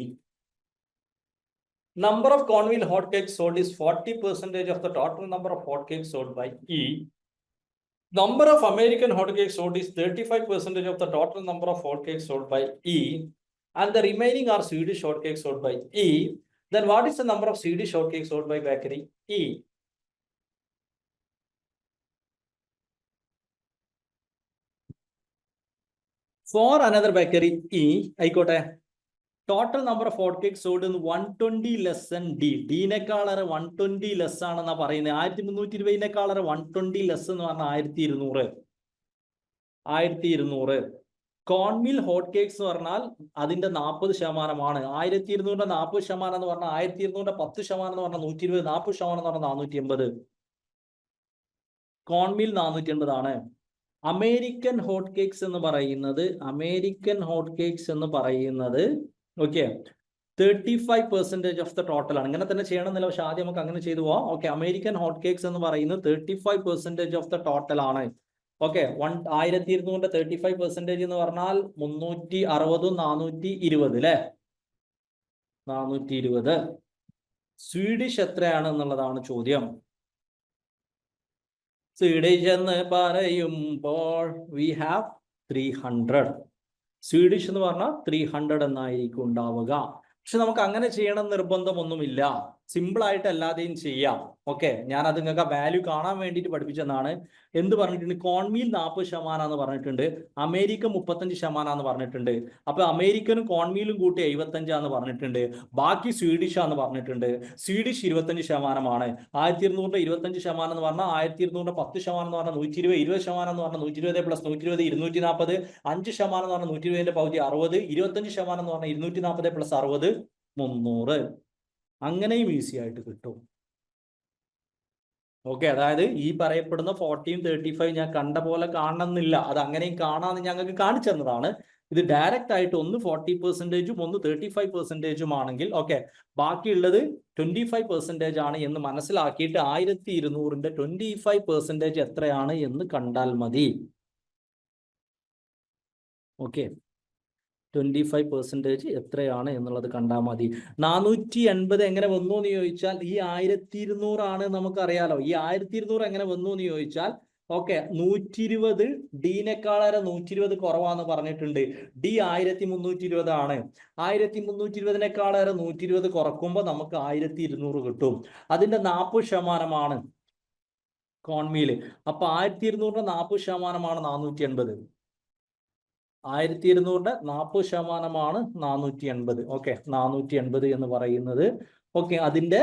Number of cornmeal hot cake sold is 40% of the total number of hot cake sold by E. Number of American hot cakes sold is 35% of the total number of hot cakes sold by E, and the remaining are Swedish hot cakes sold by E. Then what is the number of Swedish hot cakes sold by bakery E? For another bakery E, ആയിക്കോട്ടെ, total number of hot cake sold 120 less than D. ഡിനേക്കാളറെ 120 ലെസ് ആണെന്നാ പറയുന്നത്. 1320 120 ലെസ് എന്ന് പറഞ്ഞാൽ 1200. കോൺമിൽ ഹോട്ട് കേക്സ് എന്ന് പറഞ്ഞാൽ അതിന്റെ 40% 1200 40% എന്ന് പറഞ്ഞാൽ 1200 10% എന്ന് പറഞ്ഞാൽ 120, 40% എന്ന് പറഞ്ഞാൽ 480. കോൺമിൽ 480 ആണ്. അമേരിക്കൻ ഹോട്ട് കേക്സ് എന്ന് പറയുന്നത് ഓക്കെ 35% ഓഫ് ദ ടോട്ടൽ ആണ്. ഇങ്ങനെ തന്നെ ചെയ്യണമെന്നില്ല, പക്ഷെ ആദ്യം നമുക്ക് അങ്ങനെ ചെയ്തു പോവാം. ഓക്കെ, അമേരിക്കൻ ഹോട്ട് കേക്സ് എന്ന് പറയുന്നത് 35% ഓഫ് ദ ടോട്ടൽ ആണ്. ഓക്കെ, 1200 35% എന്ന് പറഞ്ഞാൽ 360 420 അല്ലെ? 420. സ്വീഡിഷ് എത്രയാണ് എന്നുള്ളതാണ് ചോദ്യം. സ്വീഡിഷ് എന്ന് പറയുമ്പോൾ വി ഹാവ് 300. സ്വീഡിഷ് എന്ന് പറഞ്ഞാൽ 300 എന്നായിരിക്കും ഉണ്ടാവുക. പക്ഷെ നമുക്ക് അങ്ങനെ ചെയ്യണം നിർബന്ധമൊന്നുമില്ല. സിമ്പിൾ ആയിട്ട് അല്ലാതെയും ചെയ്യാം. ഓക്കെ, ഞാൻ അത് നിങ്ങൾക്ക് വാല്യൂ കാണാൻ വേണ്ടിയിട്ട് പഠിപ്പിച്ചതാണ്. എന്ത് പറഞ്ഞിട്ടുണ്ട്? കോൺമീൽ 40% എന്ന് പറഞ്ഞിട്ടുണ്ട്, അമേരിക്ക 35% പറഞ്ഞിട്ടുണ്ട്. അപ്പൊ അമേരിക്കനും കോൺമീലും കൂട്ടി 75 പറഞ്ഞിട്ടുണ്ട്. ബാക്കി സ്വീഡിഷ് ആന്ന് പറഞ്ഞിട്ടുണ്ട്. സ്വീഡിഷ് 25%. 1200 25% എന്ന് പറഞ്ഞാൽ 1200 10% എന്ന് പറഞ്ഞാൽ 120, 20% എന്ന് പറഞ്ഞാൽ 120 പ്ലസ് 120 240, 5% എന്ന് പറഞ്ഞാൽ 120ന്റെ പകുതി 60, 25% എന്ന് പറഞ്ഞാൽ 240 പ്ലസ് 60 300. അങ്ങനെയും ഈസി ആയിട്ട് കിട്ടും. ഓക്കെ, അതായത് ഈ പറയപ്പെടുന്ന 40 35 ഞാൻ കണ്ട പോലെ കാണണമെന്നില്ല, അത് അങ്ങനെയും കാണാമെന്ന് ഞങ്ങൾക്ക് കാണിച്ചു തന്നതാണ്. ഇത് ഡയറക്റ്റ് ആയിട്ട് ഒന്ന് 40%, ഒന്ന് 35% ആണെങ്കിൽ ഓക്കെ, ബാക്കിയുള്ളത് 25% ആണ് എന്ന് മനസ്സിലാക്കിയിട്ട് 1200ന്റെ 25% എത്രയാണ് എന്ന് കണ്ടാൽ മതി. ഓക്കെ, 25% എത്രയാണ് എന്നുള്ളത് കണ്ടാൽ മതി. 480 എങ്ങനെ വന്നു എന്ന് ചോദിച്ചാൽ ഈ 1200 ആണ് നമുക്കറിയാലോ. ഈ 1200 എങ്ങനെ വന്നു എന്ന് ചോദിച്ചാൽ ഓക്കെ, 120 ഡീനേക്കാളേറെ 120 കുറവാന്ന് പറഞ്ഞിട്ടുണ്ട്. ഡി 1320 ആണ്. 1320നേക്കാളേറെ 120 കുറക്കുമ്പോൾ നമുക്ക് 1200 കിട്ടും. അതിന്റെ 40% കോൺമീല്. അപ്പൊ 1200ന്റെ 40% 480. 1200ന്റെ 40% 480. ഓക്കെ, 480 എന്ന് പറയുന്നത് ഓക്കെ, അതിന്റെ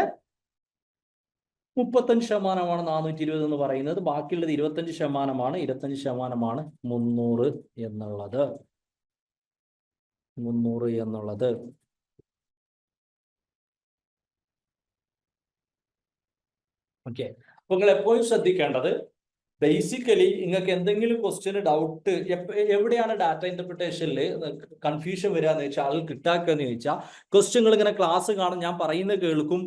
35% 420 എന്ന് പറയുന്നത്. ബാക്കിയുള്ളത് 25%. 25% 300 എന്നുള്ളത്. 300 എന്നുള്ളത്. ഓക്കെ, അപ്പൊ നിങ്ങൾ എപ്പോഴും ശ്രദ്ധിക്കേണ്ടത് ബേസിക്കലി നിങ്ങൾക്ക് എന്തെങ്കിലും ക്വസ്റ്റ്യന് ഡൗട്ട് എവിടെയാണ് ഡാറ്റ ഇന്റർപ്രിട്ടേഷനിൽ കൺഫ്യൂഷൻ വരിക എന്ന് വെച്ചാൽ ആൾ കിട്ടാക്കുക എന്ന് ചോദിച്ചാൽ ക്വസ്റ്റ്യങ്ങൾ ഇങ്ങനെ ക്ലാസ് കാണും, ഞാൻ പറയുന്നത് കേൾക്കും,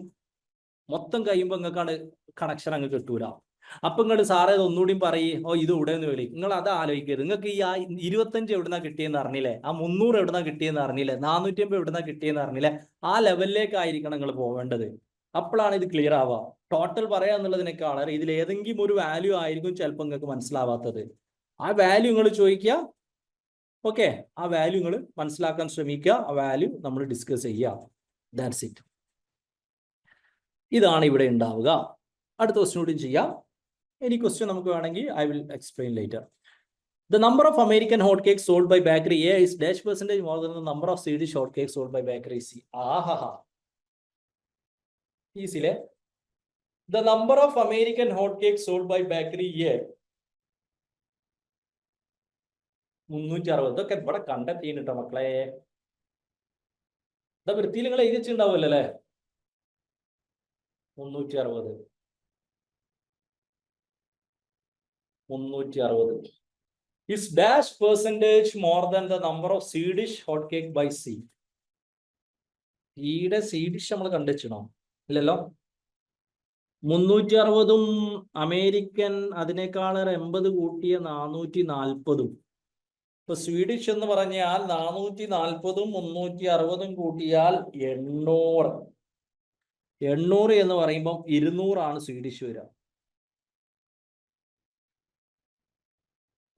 മൊത്തം കഴിയുമ്പോൾ നിങ്ങൾക്കാണ് കണക്ഷൻ അങ്ങ് കിട്ടൂല. അപ്പൊ നിങ്ങൾ സാറേ ഇത് ഒന്നുകൂടിയും പറയും, ഓ ഇത് ഇവിടെ നിന്ന് വിളി. നിങ്ങൾ അത് ആലോചിക്കരുത്. നിങ്ങൾക്ക് ഈ 25 എവിടുന്നാ കിട്ടിയെന്ന് അറിഞ്ഞില്ലേ, ആ 300 എവിടുന്നാ കിട്ടിയെന്ന് അറിഞ്ഞില്ലേ, 450 എവിടുന്നാ കിട്ടിയെന്ന് അറിഞ്ഞില്ലേ, ആ ലെവലിലേക്കായിരിക്കണം നിങ്ങൾ പോവേണ്ടത്. അപ്പോഴാണ് ഇത് ക്ലിയർ ആവുക. ടോട്ടൽ പറയാന്നുള്ളതിനേക്കാൾ ഇതിൽ ഏതെങ്കിലും ഒരു വാല്യൂ ആയിരിക്കും ചിലപ്പോൾ നിങ്ങൾക്ക് മനസ്സിലാവാത്തത്. ആ വാല്യൂ നിങ്ങൾ ചോദിക്കുക. ഓക്കെ, ആ വാല്യൂ നിങ്ങൾ മനസ്സിലാക്കാൻ ശ്രമിക്കുക. ആ വാല്യൂ നമ്മൾ ഡിസ്കസ് ചെയ്യുക. That's it. ഇതാണ് ഇവിടെ ഉണ്ടാവുക. അടുത്ത ക്വസ്റ്റ്യൻ കൂടി ചെയ്യാം. ഇനി ക്വസ്റ്റ്യൻ നമുക്ക് വേണമെങ്കിൽ I will explain later. The number of American hotcakes sold by bakery A is -% more than the number of Swedish hotcakes sold by bakery C. ആഹാ, easily. The number of American hotcakes sold by bakery A 360. ഇതൊക്കെ ഇവിടെ കണ്ടക്ട് ചെയ്യുന്നുട്ടോ മക്കളെ. ഇതാ വൃത്തിയിൽ നിങ്ങൾ എഴുതി വെച്ചിട്ടുണ്ടാവുമല്ലോ അല്ലേ. 360 is -% more than the number of Swedish hotcake by C. ഈടെ സ്വീഡിഷ് നമ്മൾ കണ്ടുവെച്ചണോ? ഇല്ലല്ലോ. 360ഉം അമേരിക്കൻ അതിനേക്കാളേറെ 80 കൂട്ടിയ 440. ഇപ്പൊ സ്വീഡിഷ് എന്ന് പറഞ്ഞാൽ 440ഉം 360ഉം കൂട്ടിയാൽ 800. 800 എന്ന് പറയുമ്പോൾ 200 സ്വീഡിഷ് വരിക.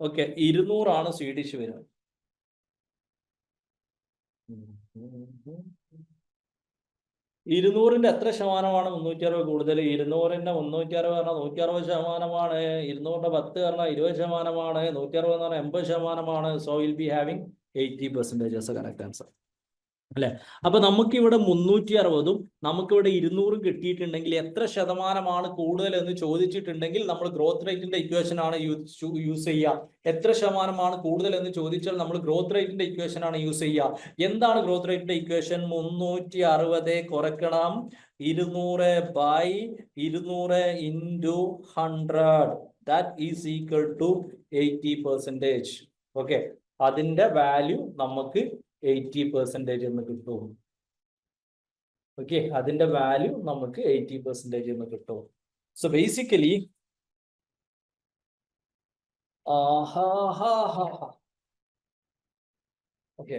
ഓക്കെ, 200 സ്വീഡിഷ് വരിക. 200ന്റെ എത്ര ശതമാനമാണ് 360 കൂടുതൽ? 200ന്റെ 360 പറഞ്ഞാൽ 160%. 200ന്റെ 10 പറഞ്ഞാൽ 20%. 160 എന്ന് പറഞ്ഞാൽ 80%. So will be having 80% as a correct answer. അല്ലെ? അപ്പൊ നമുക്കിവിടെ 360ഉം നമുക്കിവിടെ 200ഉം കിട്ടിയിട്ടുണ്ടെങ്കിൽ എത്ര ശതമാനമാണ് കൂടുതൽ എന്ന് ചോദിച്ചിട്ടുണ്ടെങ്കിൽ നമ്മൾ ഗ്രോത്ത് റേറ്റിന്റെ ഇക്വേഷൻ ആണ് യൂസ് ചെയ്യുക. എത്ര ശതമാനമാണ് കൂടുതൽ എന്ന് ചോദിച്ചാൽ നമ്മൾ ഗ്രോത്ത് റേറ്റിന്റെ ഇക്വേഷൻ ആണ് യൂസ് ചെയ്യുക. എന്താണ് ഗ്രോത്ത് റേറ്റിന്റെ ഇക്വേഷൻ? 360 കുറയ്ക്കണം 200 by 200 into 100. That is equal to 80%. Okay, അതിന്റെ വാല്യൂ നമുക്ക് 80% എന്ന് കിട്ടും. ഓക്കെ, അതിന്റെ വാല്യൂ നമുക്ക് 80% എന്ന് കിട്ടും. സോ ബേസിക്കലി ഓക്കെ,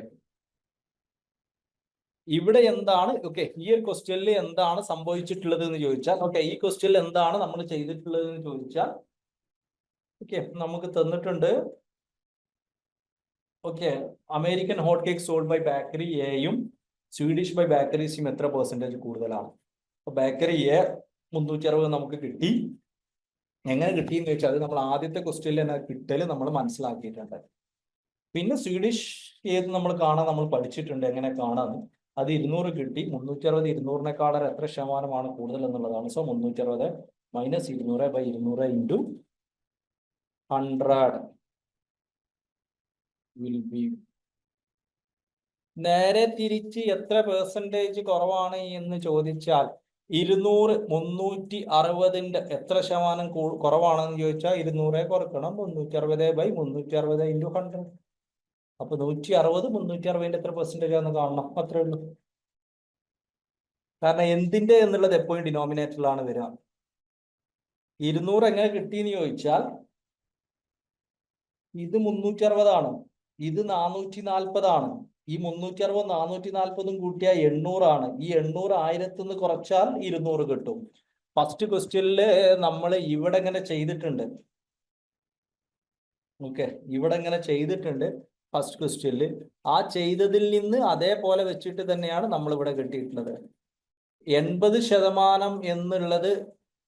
ഇവിടെ എന്താണ് ഓക്കെ ഈ ഒരു ക്വസ്റ്റ്യനിൽ എന്താണ് സംഭവിച്ചിട്ടുള്ളത് എന്ന് ചോദിച്ചാൽ ഓക്കെ ഈ ക്വസ്റ്റ്യനിൽ എന്താണ് നമ്മൾ ചെയ്തിട്ടുള്ളത് എന്ന് ചോദിച്ചാൽ ഓക്കെ നമുക്ക് തന്നിട്ടുണ്ട് okay American hot cake sold by bakery എയും സ്വീഡിഷ് ബൈ ബേക്കറി സിയും എത്ര പെർസെൻറ്റേജ് കൂടുതലാണ്. അപ്പൊ ബേക്കറിയെ 360 നമുക്ക് കിട്ടി. എങ്ങനെ കിട്ടിയെന്ന് ചോദിച്ചാൽ അത് നമ്മൾ ആദ്യത്തെ ക്വസ്റ്റ്യനിൽ തന്നെ കിട്ടല് നമ്മൾ മനസ്സിലാക്കിയിട്ടുണ്ട്. പിന്നെ സ്വീഡിഷ് ഏത് നമ്മൾ പഠിച്ചിട്ടുണ്ട് എങ്ങനെ കാണാന്ന്. അത് 200 കിട്ടി. 360 200-നേക്കാൾ എത്ര ശതമാനമാണ് കൂടുതൽ എന്നുള്ളതാണ്. So 360 minus 200/200 into 100 will be. നേരെ തിരിച്ച് എത്ര പെർസെൻറ്റേജ് കുറവാണ് എന്ന് ചോദിച്ചാൽ 200 360-ന്റെ എത്ര ശതമാനം കുറവാണെന്ന് ചോദിച്ചാൽ 200 കുറക്കണം 360/360 ഇൻറ്റു 100. അപ്പൊ 160 360-ന്റെ എത്ര പെർസെൻറ്റേജ് ആണെന്ന് കാണണം, അത്രേ ഉള്ളൂ. കാരണം എന്തിന്റെ എന്നുള്ളത് എപ്പോഴും ഡിനോമിനേറ്ററിലാണ് വരിക. 200 എങ്ങനെ കിട്ടിയെന്ന് ചോദിച്ചാൽ ഇത് 360 ആണ്, ഇത് 440 ആണ്. ഈ 360 440 കൂട്ടിയ 800 ആണ്. ഈ 800 1000 നിന്ന് കുറച്ചാൽ 200 കിട്ടും. ഫസ്റ്റ് ക്വസ്റ്റ്യനില് നമ്മൾ ഇവിടെ ഇങ്ങനെ ചെയ്തിട്ടുണ്ട്. ഓക്കെ, ഇവിടെ ഇങ്ങനെ ചെയ്തിട്ടുണ്ട് ഫസ്റ്റ് ക്വസ്റ്റ്യനിൽ. ആ ചെയ്തതിൽ നിന്ന് അതേപോലെ വെച്ചിട്ട് തന്നെയാണ് നമ്മൾ ഇവിടെ കിട്ടിയിട്ടുള്ളത്. 80% എന്നുള്ളത്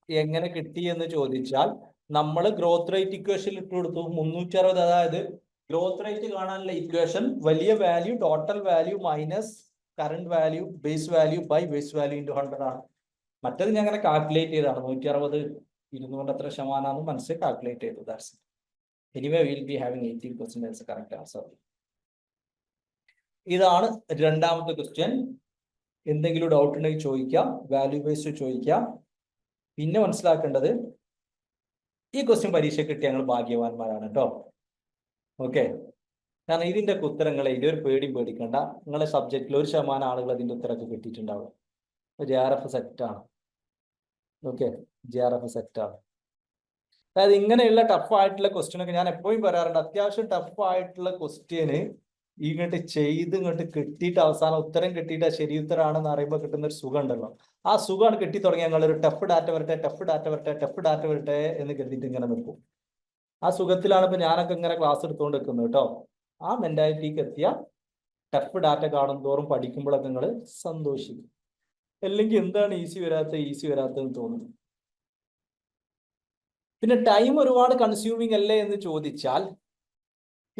എങ്ങനെ കിട്ടി എന്ന് ചോദിച്ചാൽ നമ്മൾ ഗ്രോത്ത് റേറ്റ് ഇക്വേഷനിൽ ഇട്ട് കൊടുത്തു 360. അതായത് ഗ്രോത്ത് റേറ്റ് കാണാനുള്ള ഇക്വേഷൻ വലിയ value total value minus current value base value by base value into 100 ആണ്. മറ്റത് ഞാൻ അങ്ങനെ കാൽക്കുലേറ്റ് ചെയ്താണ്. 160 200 എത്ര ശതമാനമാണെന്ന് മനസ്സിൽ കാൽക്കുലേറ്റ് ചെയ്തു. That's anyway will be having 18% as A correct answer. ഇതാണ് രണ്ടാമത്തെ ക്വസ്റ്റ്യൻ. എന്തെങ്കിലും ഡൗട്ട് ഉണ്ടെങ്കിൽ ചോദിക്കാം, വാല്യൂ ബേസ്ഡ് ചോദിക്കാം. പിന്നെ മനസ്സിലാക്കേണ്ടത് ഈ ക്വസ്റ്റ്യൻ പരീക്ഷ കിട്ടിയ ഞങ്ങൾ ഭാഗ്യവാന്മാരാണ് കേട്ടോ. ഓക്കെ, കാരണം ഇതിന്റെ ഉത്തരങ്ങളെ ഇതൊരു പേടിയും പേടിക്കണ്ട. നിങ്ങളുടെ സബ്ജക്റ്റിൽ 1% ആളുകൾ അതിന്റെ ഉത്തരമൊക്കെ കിട്ടിയിട്ടുണ്ടാവും. JRF സെറ്റാണ്. ഓക്കെ, JRF സെറ്റാണ്. അതായത് ഇങ്ങനെയുള്ള ടഫ് ആയിട്ടുള്ള ക്വസ്റ്റ്യൻ ഒക്കെ ഞാൻ എപ്പോഴും പറയാറുണ്ട്. അത്യാവശ്യം ടഫ് ആയിട്ടുള്ള ക്വസ്റ്റ്യന് ഇങ്ങോട്ട് കിട്ടിയിട്ട് അവസാനം ഉത്തരം കിട്ടിയിട്ട് ശരി ഉത്തരമാണെന്ന് അറിയുമ്പോൾ കിട്ടുന്ന ഒരു സുഖം ഉണ്ടല്ലോ. ആ സുഖമാണ് കിട്ടി തുടങ്ങിയ ഞങ്ങൾ ഒരു ടഫ് ഡാറ്റ വരട്ടെ എന്ന് കരുതിയിട്ട് ഇങ്ങനെ നിൽക്കും. ആ സുഖത്തിലാണ് ഇപ്പൊ ഞാനൊക്കെ ഇങ്ങനെ ക്ലാസ് എടുത്തുകൊണ്ട് നിൽക്കുന്നത് കേട്ടോ. ആ മെന്റാലിറ്റിക്ക് എത്തിയ ടഫ് ഡാറ്റ കാണും തോറും പഠിക്കുമ്പോഴൊക്കെ നിങ്ങൾ സന്തോഷിക്കും. അല്ലെങ്കിൽ എന്താണ് ഈസി വരാത്തതെന്ന് തോന്നുന്നു. പിന്നെ ടൈം ഒരുപാട് കൺസ്യൂമിങ് അല്ലേ എന്ന് ചോദിച്ചാൽ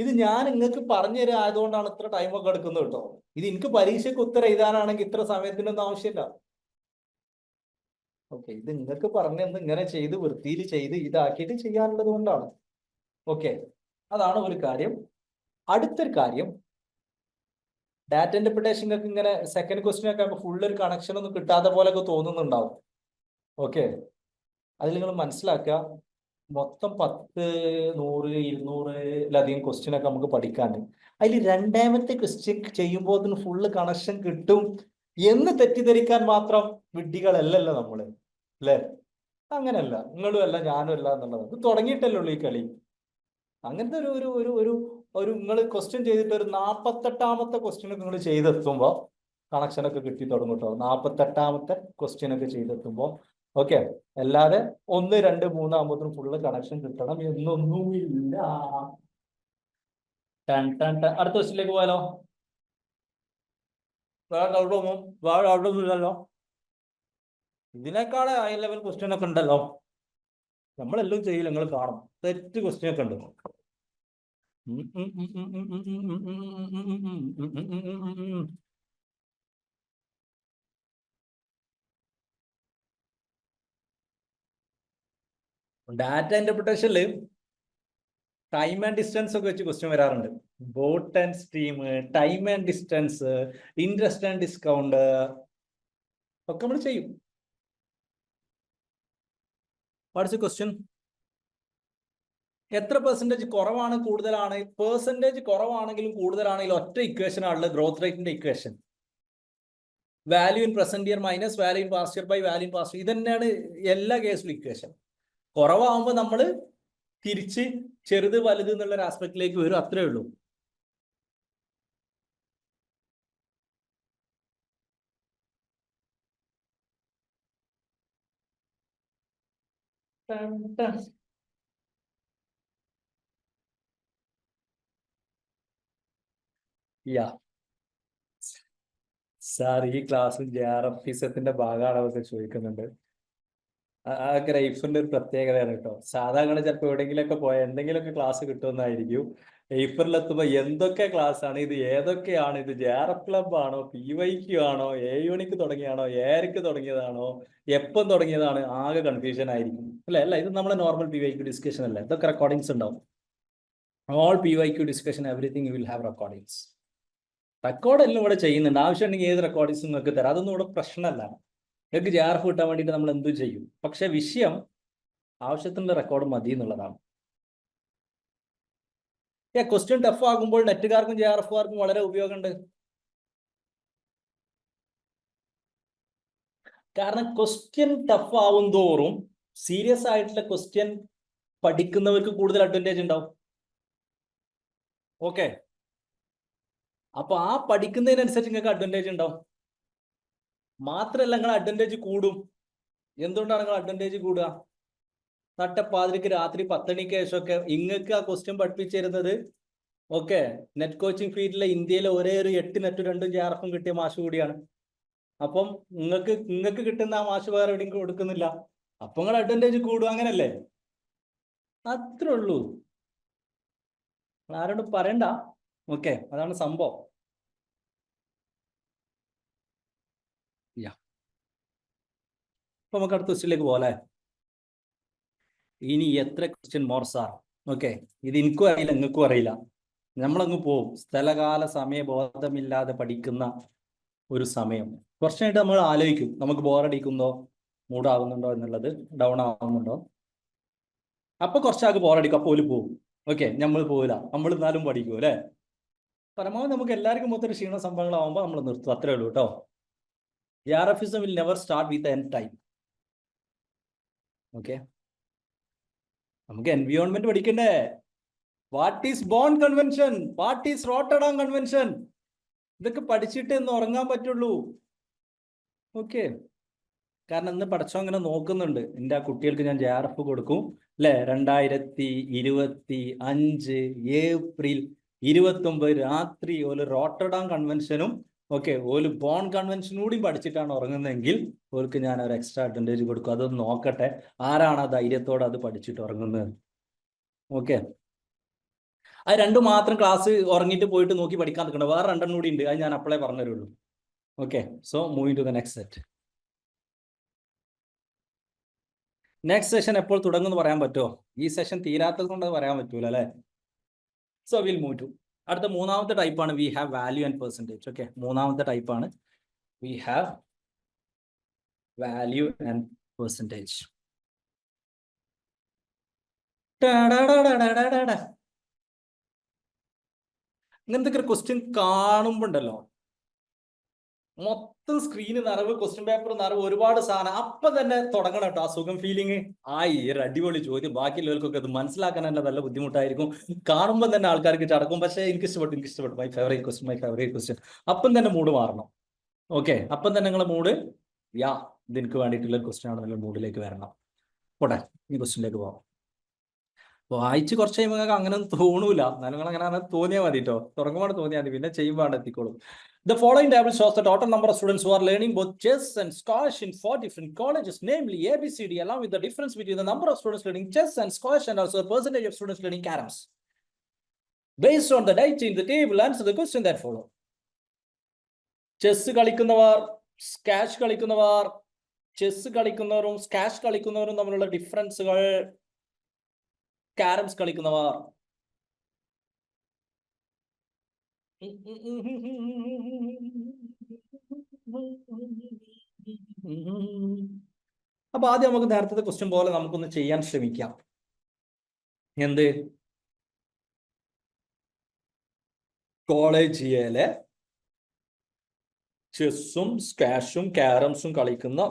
ഇത് ഞാൻ നിങ്ങൾക്ക് പറഞ്ഞു തരാം ആയതുകൊണ്ടാണ് ഇത്ര ടൈമൊക്കെ എടുക്കുന്നത് കേട്ടോ. ഇത് എനിക്ക് പരീക്ഷയ്ക്ക് ഉത്തരം എഴുതാനാണെങ്കിൽ ഇത്ര സമയത്തിനൊന്നും ആവശ്യമില്ല. ഓക്കെ, ഇത് നിങ്ങൾക്ക് പറഞ്ഞു തന്ന് ഇങ്ങനെ ചെയ്ത് വൃത്തിയിൽ ചെയ്ത് ഇതാക്കിയിട്ട് ചെയ്യാനുള്ളത് കൊണ്ടാണ്. ഓക്കെ, അതാണ് ഒരു കാര്യം. അടുത്തൊരു കാര്യം, ഡാറ്റ ഇന്റർപ്രിട്ടേഷൻ ഒക്കെ ഇങ്ങനെ സെക്കൻഡ് ക്വസ്റ്റ്യൻ ഒക്കെ ആകുമ്പോൾ ഫുൾ ഒരു കണക്ഷൻ ഒന്നും കിട്ടാത്ത പോലെയൊക്കെ തോന്നുന്നുണ്ടാവും. ഓക്കെ, അതിൽ നിങ്ങൾ മനസ്സിലാക്കുക, മൊത്തം 10 100 200-ലധികം ക്വസ്റ്റ്യൻ ഒക്കെ നമുക്ക് പഠിക്കാണ്ട്. അതിൽ രണ്ടാമത്തെ ക്വസ്റ്റ്യൻ ചെയ്യുമ്പോൾ അതിന് ഫുള്ള് കണക്ഷൻ കിട്ടും എന്ന് തെറ്റിദ്ധരിക്കാൻ മാത്രം വിഡ്ഢികളല്ലല്ലോ നമ്മള്, അല്ലേ? അങ്ങനെയല്ല, നിങ്ങളും അല്ല ഞാനും അല്ല എന്നുള്ളത്. ഇത് തുടങ്ങിയിട്ടല്ലേ ഉള്ളൂ ഈ കളി. അങ്ങനത്തെ ഒരു ഒരു ഒരു ഒരു നിങ്ങൾ ക്വസ്റ്റ്യൻ ചെയ്തിട്ട് ഒരു 48ാമത്തെ ക്വസ്റ്റ്യൻ ഒക്കെ നിങ്ങൾ ചെയ്തെത്തുമ്പോൾ കണക്ഷനൊക്കെ കിട്ടി തുടങ്ങും കേട്ടോ. 48ാമത്തെ ക്വസ്റ്റ്യൻ ഒക്കെ ചെയ്തെത്തുമ്പോൾ. ഓക്കെ, അല്ലാതെ 1 2 3 ആകുമ്പോഴത്തേനും ഫുള്ള് കണക്ഷൻ കിട്ടണം എന്നൊന്നുമില്ല. അടുത്ത ക്വസ്റ്റ്യനിലേക്ക് പോയാലോ? വേറെ ഡൗട്ടൊന്നുമില്ലല്ലോ. ഇതിനേക്കാളെ ഹൈ ലെവൽ ക്വസ്റ്റ്യൻ ഒക്കെ ഉണ്ടല്ലോ. നമ്മളെല്ലാം ചെയ്യില്ല, നിങ്ങൾ കാണും. തെറ്റ് ക്വസ്റ്റ്യൻ ഒക്കെ ഉണ്ട്. ഡാറ്റ ഇന്റർപ്രിട്ടേഷനിൽ ടൈം ആൻഡ് ഡിസ്റ്റൻസ് ഒക്കെ വെച്ച് ക്വസ്റ്റ്യൻ വരാറുണ്ട്. Boat and stream, time and distance, interest and discount ഒക്കെ നമ്മൾ ചെയ്യും. What's a question? എത്ര പെർസെൻറ്റേജ് കുറവാണ് കൂടുതലാണ്? പെർസെൻറ്റേജ് കുറവാണെങ്കിലും കൂടുതലാണെങ്കിലും ഒറ്റ ഇക്വേഷൻ ആണുള്ളത്, ഗ്രോത്ത് റേറ്റിന്റെ equation. Value in present year minus value in past year by value in past. ഇത് തന്നെയാണ് എല്ലാ കേസിലും ഇക്വേഷൻ. കുറവാകുമ്പോൾ നമ്മൾ തിരിച്ച് ചെറുത് വലുത് എന്നുള്ള ഒരു ആസ്പെക്റ്റിലേക്ക് വരും, അത്രേ ഉള്ളൂ. സാർ ഈ ക്ലാസ് JRF ഭാഗമാണോ ചോദിക്കുന്നുണ്ട്. അതൊക്കെ എയ്ഫറിന്റെ ഒരു പ്രത്യേകതയാണ് കേട്ടോ. സാധാരണ ചിലപ്പോൾ എവിടെയെങ്കിലുമൊക്കെ പോയാൽ എന്തെങ്കിലുമൊക്കെ ക്ലാസ് കിട്ടുമെന്നായിരിക്കും. എയ്ഫറിലെത്തുമ്പോൾ എന്തൊക്കെ ക്ലാസ് ആണ് ഇത്, ഏതൊക്കെയാണ് ഇത്, JRF ക്ലബ് ആണോ, PYQ ആണോ, യൂണിക്ക് തുടങ്ങിയാണോ, ഏർക്ക് തുടങ്ങിയതാണോ, എപ്പം തുടങ്ങിയതാണ്, ആകെ കൺഫ്യൂഷൻ ആയിരിക്കും അല്ലെ. അല്ല, ഇത് നമ്മുടെ നോർമൽ PYQ ഡിസ്കഷൻ അല്ലേ, ഇതൊക്കെ റെക്കോർഡിങ്സ് ഉണ്ടാവും. All PYQ discussion everything will have recordings. Record എല്ലാം ഇവിടെ ചെയ്യുന്നുണ്ട്. ആവശ്യമുണ്ടെങ്കിൽ ഏത് റെക്കോർഡിങ്സ് നിങ്ങൾക്ക് തരാം, അതൊന്നും ഇവിടെ പ്രശ്നമല്ല. നിങ്ങൾക്ക് JRF കിട്ടാൻ വേണ്ടിയിട്ട് നമ്മൾ എന്തും ചെയ്യും. പക്ഷെ വിഷയം ആവശ്യത്തിനുള്ള റെക്കോർഡ് മതി എന്നുള്ളതാണ്. ക്വസ്റ്റ്യൻ ടഫ് ആകുമ്പോൾ നെറ്റുകാർക്കും JRFകാർക്കും വളരെ ഉപയോഗമുണ്ട്. കാരണം ക്വസ്റ്റ്യൻ ടഫ് ആവും തോറും സീരിയസ് ആയിട്ടുള്ള ക്വസ്റ്റ്യൻ പഠിക്കുന്നവർക്ക് കൂടുതൽ അഡ്വാൻറ്റേജ് ഉണ്ടാവും. ഓക്കെ, അപ്പൊ ആ പഠിക്കുന്നതിനനുസരിച്ച് നിങ്ങൾക്ക് അഡ്വാൻറ്റേജ് ഉണ്ടാവും. മാത്രമല്ല നിങ്ങൾ അഡ്വാൻറ്റേജ് കൂടും. എന്തുകൊണ്ടാണ് നിങ്ങൾ അഡ്വാൻറ്റേജ് കൂടുക? നട്ടപ്പാതിരിക്ക് രാത്രി 10 മണിക്ക് ശേഷമൊക്കെ ഇങ്ങൾക്ക് ആ ക്വസ്റ്റ്യൻ പഠിപ്പിച്ചു തരുന്നത് ഓക്കെ നെറ്റ് കോച്ചിങ് ഫീൽഡിലെ ഇന്ത്യയിലെ ഒരേ ഒരു 8 നെറ്റ് 2 JRFും കിട്ടിയ മാഷ് കൂടിയാണ്. അപ്പം നിങ്ങൾക്ക് കിട്ടുന്ന ആ മാഷ് വേറെ എവിടെയും കൊടുക്കുന്നില്ല. അപ്പൊ നിങ്ങൾ അഡ്വാൻറ്റേജ് കൂടും, അങ്ങനല്ലേ? അത്രേ ഉള്ളൂ, ആരോടും പറയണ്ട. ഓക്കെ, അതാണ് സംഭവം. അപ്പൊ നമുക്ക് അടുത്ത ക്വസ്റ്റ്യനിലേക്ക് പോലെ. ഇനി എത്ര ക്വസ്റ്റ്യൻ മോർ സാർ? ഓക്കെ, ഇത് എനിക്കും അറിയില്ല, നിങ്ങൾക്കും അറിയില്ല. നമ്മളങ്ങ് പോവും. സ്ഥലകാല സമയ ബോധമില്ലാതെ പഠിക്കുന്ന ഒരു സമയം. കുറച്ചായിട്ട് നമ്മൾ ആലോചിക്കും, നമുക്ക് ബോറടിക്കുന്നോ, മൂഡാവുന്നുണ്ടോ എന്നുള്ളത്, ഡൗൺ ആവുന്നുണ്ടോ. അപ്പൊ കുറച്ചാൾക്ക് ബോറടിക്കും, അപ്പോൾ പോവും. ഓക്കെ, നമ്മൾ പോവില്ല, നമ്മൾ എന്നാലും പഠിക്കും അല്ലെ. പരമാവധി നമുക്ക് എല്ലാവർക്കും മൊത്തം ക്ഷീണ സംഭവങ്ങളാവുമ്പോൾ നമ്മൾ നിർത്തും, അത്രേ ഉള്ളൂ കേട്ടോ. JRFism will never start with end time. ഓക്കെ, നമുക്ക് എൻവിയോൺമെന്റ് പഠിക്കണ്ടേ? What is Bonn convention, what is Rotterdam convention, ഇതൊക്കെ പഠിച്ചിട്ട് ഒന്ന് ഉറങ്ങാൻ പറ്റുള്ളൂ. ഓക്കെ, കാരണം ഇന്ന് പഠിച്ചോ അങ്ങനെ നോക്കുന്നുണ്ട്. എൻ്റെ ആ കുട്ടികൾക്ക് ഞാൻ JRF കൊടുക്കും അല്ലെ. 2025 ഏപ്രിൽ 29 രാത്രി ഒരു റോട്ടർഡാം കൺവെൻഷനും ഓക്കെ ഒരു ബോൺ കൺവെൻഷനും കൂടി പഠിച്ചിട്ടാണ് ഉറങ്ങുന്നതെങ്കിൽ അവർക്ക് ഞാൻ ഒരു എക്സ്ട്രാ അഡ്വാൻറ്റേജ് കൊടുക്കും. അതൊന്ന് നോക്കട്ടെ ആരാണ് ആ ധൈര്യത്തോടെ അത് പഠിച്ചിട്ട് ഉറങ്ങുന്നത്. ഓക്കെ, അത് രണ്ടു മാത്രം ക്ലാസ് ഉറങ്ങിയിട്ട് പോയിട്ട് നോക്കി പഠിക്കാൻ നിൽക്കണം. വേറെ 2 കൂടി ഉണ്ട്, അത് ഞാൻ അപ്പോഴേ പറഞ്ഞു തരുള്ളൂ. Okay, so moving to the next set. Next session എപ്പോൾ തുടങ്ങുമെന്ന് പറയാൻ പറ്റുമോ? ഈ സെഷൻ തീരാത്തത് കൊണ്ട് പറയാൻ പറ്റൂല അല്ലെ. സോ വിൽ മൂവ് ടു അടുത്ത മൂന്നാമത്തെ ടൈപ്പാണ് we have value and percentage. Okay, മൂന്നാമത്തെ ടൈപ്പാണ് we have value and percentage. ഇങ്ങനത്തെ ഒരു ക്വസ്റ്റ്യൻ കാണുമ്പോണ്ടല്ലോ മൊത്തം സ്ക്രീന് നിറവ്, ക്വസ്റ്റ്യൻ പേപ്പർ നിറവ്, ഒരുപാട് സാധനം. അപ്പൊ തന്നെ തുടങ്ങണം കേട്ടോ ആ സുഖം ഫീലിംഗ്. ഒരു അടിപൊളി ചോദ്യം, ബാക്കിയുള്ളവർക്കൊക്കെ അത് മനസ്സിലാക്കാൻ തന്നെ നല്ല ബുദ്ധിമുട്ടായിരിക്കും. കാണുമ്പോൾ തന്നെ ആൾക്കാർക്ക് ചടക്കും. പക്ഷേ എനിക്ക് ഇഷ്ടപ്പെട്ടു മൈ ഫേവറേറ്റ് ക്വസ്റ്റ്യൻ. അപ്പം തന്നെ മൂഡ് മാറണം. ഓക്കെ, അപ്പം തന്നെ നിങ്ങളെ മൂഡ് ഇത് എനിക്ക് വേണ്ടിയിട്ടുള്ള ക്വസ്റ്റ്യൻ ആണെന്നുള്ള മൂഡിലേക്ക് വരണം. പോട്ടെ, ഈ ക്വസ്റ്റ്യനിലേക്ക് പോവാം. വായിച്ച് കുറച്ച് കഴിയുമ്പോൾ നിങ്ങൾക്ക് അങ്ങനെ ഒന്നും തോന്നൂല. എന്നാലും നിങ്ങൾ അങ്ങനെ തോന്നിയാൽ മതി കേട്ടോ. തുടങ്ങുമ്പോൾ തോന്നിയാൽ മതി, പിന്നെ ചെയ്യുമ്പോൾ എത്തിക്കോളും. The following table shows the total number of students who are learning both chess and squash in 4 different colleges, namely ABCD, along with the difference between the number of students learning chess and squash and also the percentage of students learning caroms. Based on the data in the table, answer the question that follow. Chess കളിക്കുന്നവർ, സ്കാഷ് കളിക്കുന്നവർ, ചെസ് കളിക്കുന്നവരും സ്കാഷ് കളിക്കുന്നവരും തമ്മിലുള്ള ഡിഫറൻസുകൾ. കാരംസ് കളിക്കുന്നവർ അപ്പൊ ആദ്യം നമുക്ക് നേരത്തെ ക്വസ്റ്റ്യൻ പോലെ നമുക്കൊന്ന് ചെയ്യാൻ ശ്രമിക്കാം. എന്ത്? കോളേജിലെ ചെസ്സും സ്കാഷും കാരംസും കളിക്കുന്ന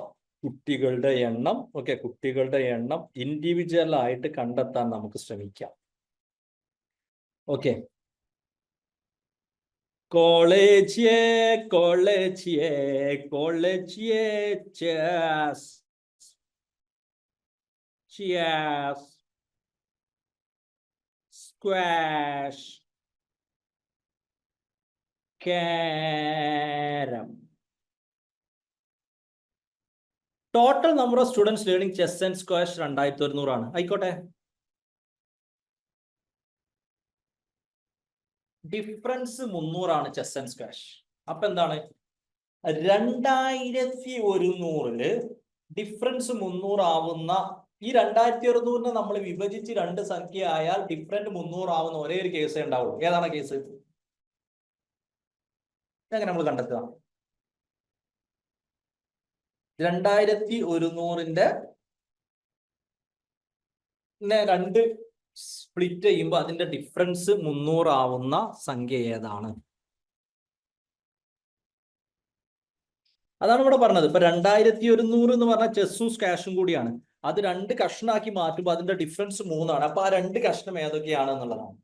കുട്ടികളുടെ എണ്ണം കുട്ടികളുടെ എണ്ണം ഇൻഡിവിജ്വൽ ആയിട്ട് കണ്ടെത്താൻ നമുക്ക് ശ്രമിക്കാം. ഓക്കെ, കോളേജിയെ ചെസ് സ്ക്വാഷ് കാരം total number of students learning chess and squash 2100 ആണ്. ആയിക്കോട്ടെ. ഡിഫറൻസ് 300 ആണ് ചെസ് ആൻഡ് സ്ക്വാഷ്. അപ്പൊ എന്താണ് 2100 ഡിഫറൻസ് 300 ആവുന്ന ഈ 2100 നമ്മൾ വിഭജിച്ച് 2 സംഖ്യ ആയാൽ ഡിഫറൻറ്റ് 300 ആവുന്ന ഒരേ ഒരു കേസേ ഉണ്ടാവുള്ളൂ. ഏതാണ് കേസ്? എങ്ങനെ നമ്മൾ കണ്ടെത്തുക? 2100ന്റെ 2 സ്പ്ലിറ്റ് ചെയ്യുമ്പോൾ അതിന്റെ ഡിഫറൻസ് 300 ആവുന്ന സംഖ്യ ഏതാണ്? അതാണ് ഇവിടെ പറഞ്ഞത്. ഇപ്പൊ 2100 എന്ന് പറഞ്ഞാൽ ചെസ്സും സ്ക്വാഷും കൂടിയാണ്. അത് 2 കഷ്ണാക്കി മാറ്റുമ്പോൾ അതിന്റെ ഡിഫറൻസ് 3 ആണ്. അപ്പൊ ആ 2 കഷ്ണം ഏതൊക്കെയാണ് എന്നുള്ളതാണ്.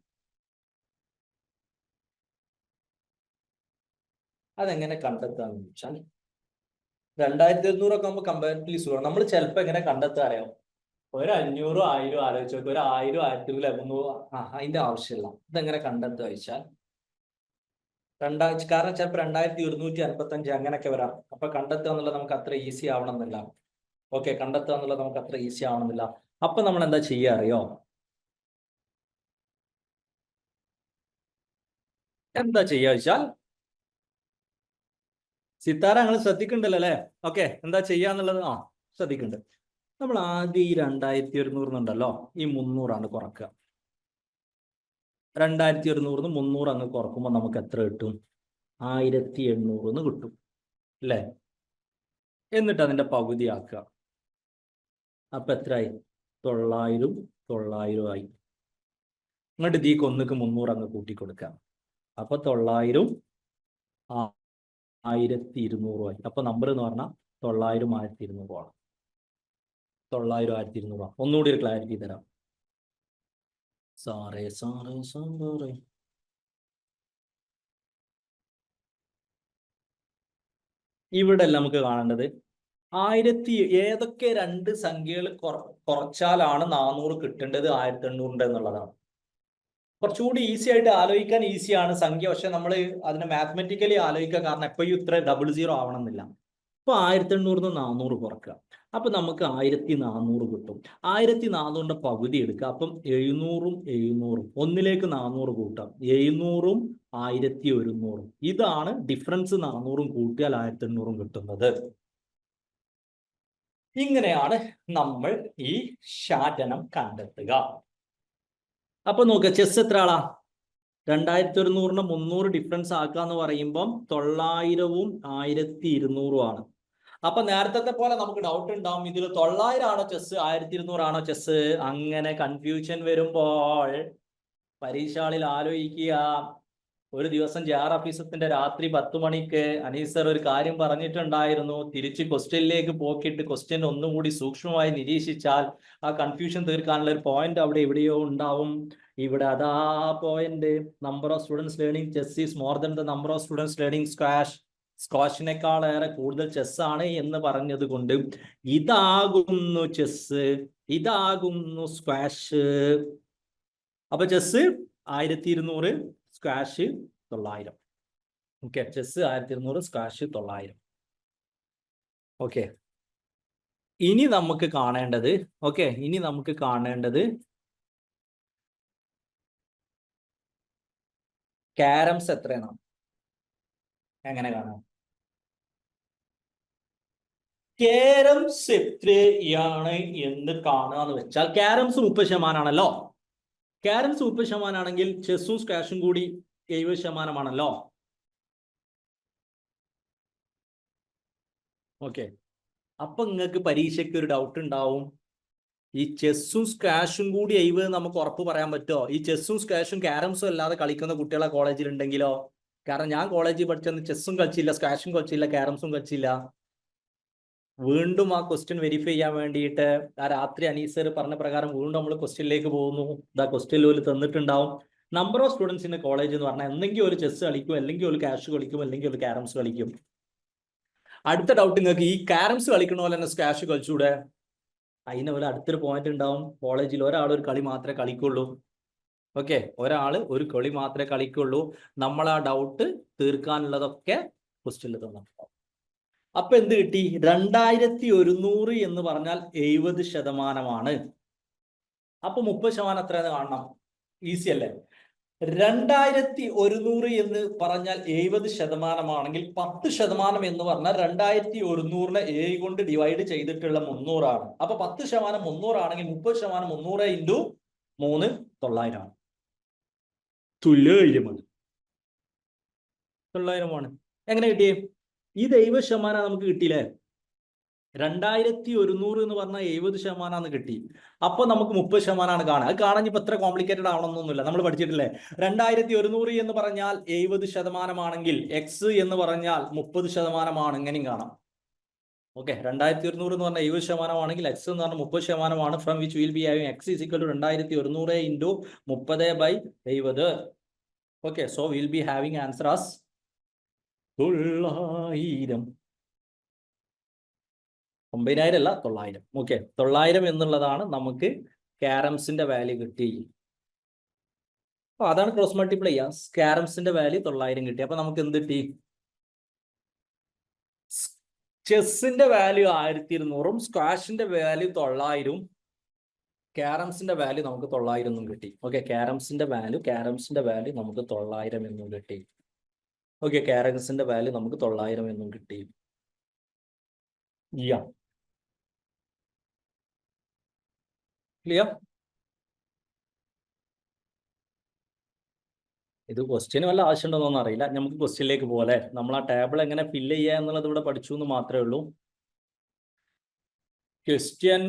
അതെങ്ങനെ കണ്ടെത്താന്ന് ചോദിച്ചാൽ 2100 ഒക്കെ ആകുമ്പോൾ കമ്പാരിറ്റീവ്ലി സുഖമാണ്. നമ്മൾ ചിലപ്പോൾ എങ്ങനെ കണ്ടെത്താൻ അറിയാം? ഒരു 500 1000 ആലോചിച്ച് നോക്കുക. ഒരു 1000 1000 അതിന്റെ ആവശ്യമില്ല. ഇതെങ്ങനെ കണ്ടെത്തുക വെച്ചാൽ കാരണം ചിലപ്പോൾ 2155 അങ്ങനെയൊക്കെ വരാം. അപ്പൊ കണ്ടെത്തുക എന്നുള്ളത് നമുക്ക് അത്ര ഈസി ആവണമെന്നില്ല. ഓക്കെ, കണ്ടെത്തുക എന്നുള്ളത് നമുക്ക് അത്ര ഈസി ആവണമെന്നില്ല. അപ്പൊ നമ്മൾ എന്താ ചെയ്യുക അറിയോ? എന്താ ചെയ്യുക വെച്ചാൽ സിത്താര നിങ്ങൾ ശ്രദ്ധിക്കണ്ടല്ലോ അല്ലേ? ഓക്കെ, എന്താ ചെയ്യാന്നുള്ളത് ശ്രദ്ധിക്കുന്നുണ്ട്. നമ്മൾ ആദ്യം ഈ 2100 ഉണ്ടല്ലോ, ഈ 300 ആണ് കുറക്കുക. 2100 300 അങ്ങ് കുറക്കുമ്പോൾ നമുക്ക് എത്ര കിട്ടും? 1800 കിട്ടും അല്ലേ? എന്നിട്ട് അതിന്റെ പകുതി ആക്കുക. അപ്പൊ എത്രയായി? 900 900 ആയി. എന്നിട്ട് ഇതിക്ക് 1ക്ക് 300 അങ്ങ് കൂട്ടിക്കൊടുക്കാം. അപ്പൊ 900 1200 ആയി. അപ്പൊ നമ്പർ എന്ന് പറഞ്ഞാൽ 900 1200 ആണ്. 900 1200 ആണ്. ഒന്നുകൂടി ഒരു ക്ലാരിറ്റി തരാം. സാറേ ഇവിടെ അല്ല നമുക്ക് കാണേണ്ടത് 1000 ഏതൊക്കെ 2 സംഖ്യകൾ കുറച്ചാലാണ് 400 കിട്ടേണ്ടത് 1800 എന്നുള്ളതാണ്. കുറച്ചുകൂടി ഈസി ആയിട്ട് ആലോചിക്കാൻ ഈസിയാണ് സംഖ്യ. പക്ഷെ നമ്മൾ അതിനെ മാത്തമെറ്റിക്കലി ആലോചിക്കുക. കാരണം എപ്പോഴും ഇത്ര 00 ആവണമെന്നില്ല. അപ്പൊ 1800 400 കുറക്കുക. അപ്പൊ നമുക്ക് 1400 കിട്ടും. 1400ന്റെ പകുതി എടുക്കുക. അപ്പം 700 700 ഒന്നിലേക്ക് 400 കൂട്ടാം. 700 1100. ഇതാണ് ഡിഫറൻസ്. 400 കൂട്ടിയാൽ 1800 കിട്ടുന്നത്. ഇങ്ങനെയാണ് നമ്മൾ ഈ ശാഠനം കണ്ടെത്തുക. അപ്പൊ നോക്കുക, ചെസ് എത്ര ആളാ? 2100ന് 300 ഡിഫറൻസ് ആക്കുക എന്ന് പറയുമ്പം 900ഉം 1200 ആണ്. അപ്പൊ നേരത്തെ പോലെ നമുക്ക് ഡൗട്ട് ഉണ്ടാവും, ഇതിൽ 900 ആണോ ചെസ് 1200 ആണോ ചെസ്? അങ്ങനെ കൺഫ്യൂഷൻ വരുമ്പോൾ പരീക്ഷ ഹാളിൽ ആലോചിക്കുക. ഒരു ദിവസം JR ഓഫീസത്തിന്റെ രാത്രി 10 മണിക്ക് അനീസർ ഒരു കാര്യം പറഞ്ഞിട്ടുണ്ടായിരുന്നു. തിരിച്ച് ക്വസ്റ്റ്യനിലേക്ക് പോക്കിയിട്ട് ക്വസ്റ്റ്യൻ ഒന്നുകൂടി സൂക്ഷ്മമായി നിരീക്ഷിച്ചാൽ ആ കൺഫ്യൂഷൻ തീർക്കാനുള്ള ഒരു പോയിന്റ് അവിടെ എവിടെയോ ഉണ്ടാവും. ഇവിടെ അതാ point. Number of students learning chess is more than the number of students learning squash. സ്ക്വാഷിനേക്കാളേറെ കൂടുതൽ ചെസ് ആണ് എന്ന് പറഞ്ഞത് കൊണ്ട് ഇതാകുന്നു ചെസ്, ഇതാകുന്നു സ്ക്വാഷ്. അപ്പൊ chess 1200, squash 900. Okay, chess 1200, squash 900. Okay, ഇനി നമുക്ക് കാണേണ്ടത് ക്യാരംസ് എത്രയാണ്. എങ്ങനെ കാണാം? ക്യാരംസ് എത്രയാണ് എന്ന് കാണുകയെന്ന് വെച്ചാൽ ക്യാരംസ് 30% ആണല്ലോ. ക്യാരംസ് 30% ആണെങ്കിൽ ചെസ്സും സ്ക്വാഷും കൂടി 70% ആണല്ലോ. ഓക്കെ, അപ്പൊ നിങ്ങൾക്ക് പരീക്ഷയ്ക്ക് ഒരു ഡൗട്ട് ഉണ്ടാവും, ഈ ചെസ്സും സ്ക്വാഷും കൂടി 70 നമുക്ക് ഉറപ്പ് പറയാൻ പറ്റുമോ? ഈ ചെസ്സും സ്ക്വാഷും ക്യാരംസും അല്ലാതെ കളിക്കുന്ന കുട്ടികളെ കോളേജിൽ ഉണ്ടെങ്കിലോ? കാരണം ഞാൻ കോളേജിൽ പഠിച്ചെന്ന് ചെസ്സും കളിച്ചില്ല, സ്ക്വാഷും കളിച്ചില്ല, ക്യാരംസും കളിച്ചില്ല. വീണ്ടും ആ ക്വസ്റ്റ്യൻ വെരിഫൈ ചെയ്യാൻ വേണ്ടിയിട്ട് ആ രാത്രി അനീസർ പറഞ്ഞ പ്രകാരം വീണ്ടും നമ്മൾ ക്വസ്റ്റ്യനിലേക്ക് പോകുന്നു. ഇതാ ക്വസ്റ്റ്യൻ ഒരു തന്നിട്ടുണ്ടാവും. Number of students in college എന്ന് പറഞ്ഞാൽ എന്തെങ്കിലും ഒരു ചെസ് കളിക്കും, അല്ലെങ്കിൽ ഒരു ക്യാഷ് കളിക്കും, അല്ലെങ്കിൽ ഒരു ക്യാരംസ് കളിക്കും. അടുത്ത ഡൗട്ട് നിങ്ങൾക്ക്, ഈ ക്യാരംസ് കളിക്കണ പോലെ തന്നെ സ്ക്വാഷ് കളിച്ചൂടെ? അതിന് പോലെ അടുത്തൊരു പോയിന്റ് ഉണ്ടാവും. കോളേജിൽ ഒരാൾ ഒരു കളി മാത്രമേ കളിക്കുള്ളൂ. ഓക്കെ, ഒരാൾ ഒരു കളി മാത്രമേ കളിക്കുള്ളൂ. നമ്മൾ ആ ഡൗട്ട് തീർക്കാനുള്ളതൊക്കെ ക്വസ്റ്റ്യനിൽ തന്നിട്ടുണ്ടാവും. അപ്പൊ എന്ത് കിട്ടി? 2100 എന്ന് പറഞ്ഞാൽ 70%. അപ്പൊ 30% എത്രയാന്ന് കാണണം. ഈസി അല്ലേ? 2100 എന്ന് പറഞ്ഞാൽ 70%ആണെങ്കിൽ 10% എന്ന് പറഞ്ഞാൽ 2100-നെ 7 കൊണ്ട് ഡിവൈഡ് ചെയ്തിട്ടുള്ള 300 ആണ്. അപ്പൊ 10% 300 ആണെങ്കിൽ 30% 300 ഇൻറ്റു 3 900 ആണ്. തുല്യമാണ്. 900 എങ്ങനെ കിട്ടിയേ? ഈ 70% നമുക്ക് കിട്ടിയില്ലേ? 2100 എന്ന് പറഞ്ഞാൽ 70% കിട്ടി. അപ്പൊ നമുക്ക് 30% കാണാം. അത് കാണാൻ ഇപ്പൊ എത്ര കോംപ്ലിക്കേറ്റഡ് ആവണമെന്നൊന്നുമില്ല. നമ്മൾ പഠിച്ചിട്ടില്ലേ? 2100 എന്ന് പറഞ്ഞാൽ 70% എക്സ് എന്ന് പറഞ്ഞാൽ 30% ഇങ്ങനെയും കാണാം. ഓക്കെ, 2100 എന്ന് പറഞ്ഞാൽ 70% എക്സ് എന്ന് പറഞ്ഞാൽ 30%. From which will be having X is equal to 2100 into 30/70. Okay, so will be having answer as 900. 9000 അല്ല, 900. ഓക്കെ, 900 എന്നുള്ളതാണ് നമുക്ക് കാരംസിന്റെ വാല്യൂ കിട്ടി. അപ്പൊ അതാണ് ക്രോസ് മൾട്ടിപ്ലൈ ചെയ്യാം. കാരംസിന്റെ വാല്യൂ 900 കിട്ടി. അപ്പൊ നമുക്ക് എന്ത് കിട്ടി? ചെസ്സിന്റെ വാല്യൂ 1200-ഉം സ്ക്വാഷിന്റെ വാല്യൂ 900-ഉം കാരംസിന്റെ വാല്യൂ നമുക്ക് 900 എന്നും കിട്ടി. ഓക്കെ, കാരംസിന്റെ വാല്യൂ നമുക്ക് 900 എന്നും കിട്ടി. ഓക്കെ, കാരംസിന്റെ വാല്യൂ നമുക്ക് 900 എന്നും കിട്ടി. ക്ലിയർ? ഇത് ക്വസ്റ്റ്യന് വല്ല ആവശ്യമുണ്ടോന്നൊന്നും അറിയില്ല. നമുക്ക് ക്വസ്റ്റ്യനിലേക്ക് പോലെ നമ്മൾ ആ ടേബിൾ എങ്ങനെ ഫില്ല് ചെയ്യുക എന്നുള്ളത് ഇവിടെ പഠിച്ചു എന്ന് മാത്രമേ ഉള്ളൂ. Question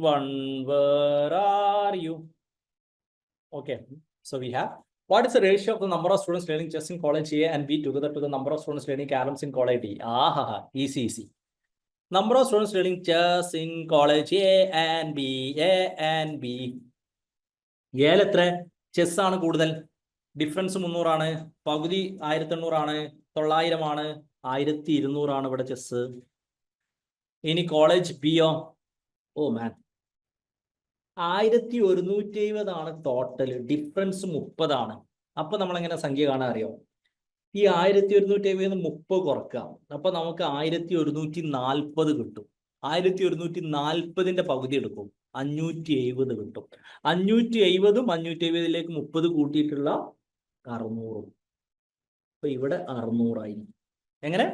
1, where are you? Okay, so we have, what is the ratio of the number of students learning chess in college A and B together to the number of students learning caroms in college D? Easy. Number of students learning chess in college A and B. A എത്ര? ചെസ് ആണ് കൂടുതൽ. ഡിഫറൻസ് 300 ആണ്. പകുതി 1800 ആണ്. 900 ആണ്. 1200 ആണ് ഇവിടെ ചെസ്. ഇനി കോളേജ് ബിയോ? ഓ മാൻ, 1170 ആണ് ടോട്ടൽ. ഡിഫറൻസ് 30 ആണ്. അപ്പൊ നമ്മൾ എങ്ങനെ സംഖ്യ കാണാൻ അറിയോ? ഈ 1170 30 കുറക്കാം. അപ്പൊ നമുക്ക് 1140 കിട്ടും. 1140-ന്റെ പകുതി എടുക്കും, 570 കിട്ടും. 570-ഉം 570-ലേക്ക് 30 കൂട്ടിയിട്ടുള്ള 600. അപ്പൊ ഇവിടെ 600 ആയി. എങ്ങനെ?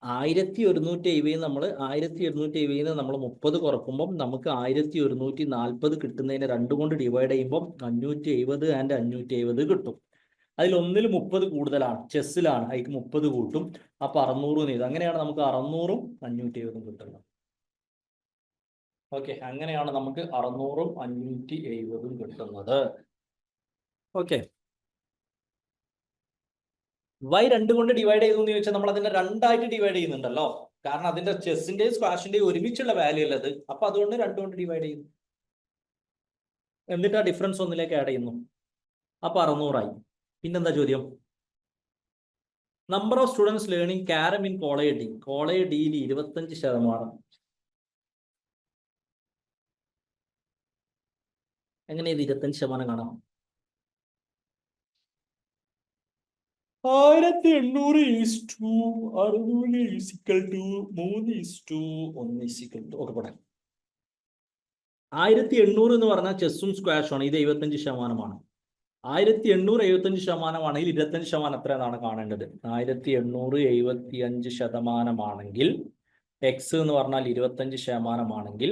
1170 നമ്മൾ 1170 നമ്മൾ 30 കുറക്കുമ്പോൾ നമുക്ക് 1140 കിട്ടുന്നതിനെ 2 കൊണ്ട് ഡിവൈഡ് ചെയ്യുമ്പോൾ 570 ആൻഡ് 570 കിട്ടും. അതിൽ ഒന്നിൽ 30 കൂടുതലാണ്, ചെസ്സിലാണ്. അതിക്ക് 30 കൂട്ടും. അപ്പൊ 600 ചെയ്തു. അങ്ങനെയാണ് നമുക്ക് 600-ഉം 570-ഉം കിട്ടുന്നത്. ഓക്കെ, അങ്ങനെയാണ് നമുക്ക് 600-ഉം 570-ഉം കിട്ടുന്നത്. ഓക്കെ, വൈ 2 കൊണ്ട് ഡിവൈഡ് ചെയ്തു എന്ന് ചോദിച്ചാൽ നമ്മൾ അതിനെ 2 ആയിട്ട് ഡിവൈഡ് ചെയ്യുന്നുണ്ടല്ലോ. കാരണം അതിന്റെ ചെസ്സിന്റെയും സ്ക്വാഷിന്റെയും ഒരുമിച്ചുള്ള വാല്യൂ അല്ലത്. അപ്പൊ അതുകൊണ്ട് 2 കൊണ്ട് ഡിവൈഡ് ചെയ്യുന്നു. എന്നിട്ട് ആ ഡിഫറൻസ് 1-ലേക്ക് ആഡ് ചെയ്യുന്നു. അപ്പൊ 600 ആയി. പിന്നെന്താ ചോദ്യം? Number of students learning carrom in college D. College ഡിയിൽ 25%. എങ്ങനെ ഇത് 25% കാണാം? 1800 is to 600 is equal to 3 is to 1 is equal to. Okay, പോട്ടെ. 1800 എന്ന് പറഞ്ഞാൽ ചെസ്സും സ്ക്വാഷും ആണ്. ഇത് 75%. 1800 75% ആണെങ്കിൽ 25% എത്രയാണ് കാണേണ്ടത്? 1800 75% ആണെങ്കിൽ എക്സ് എന്ന് പറഞ്ഞാൽ 25% ആണെങ്കിൽ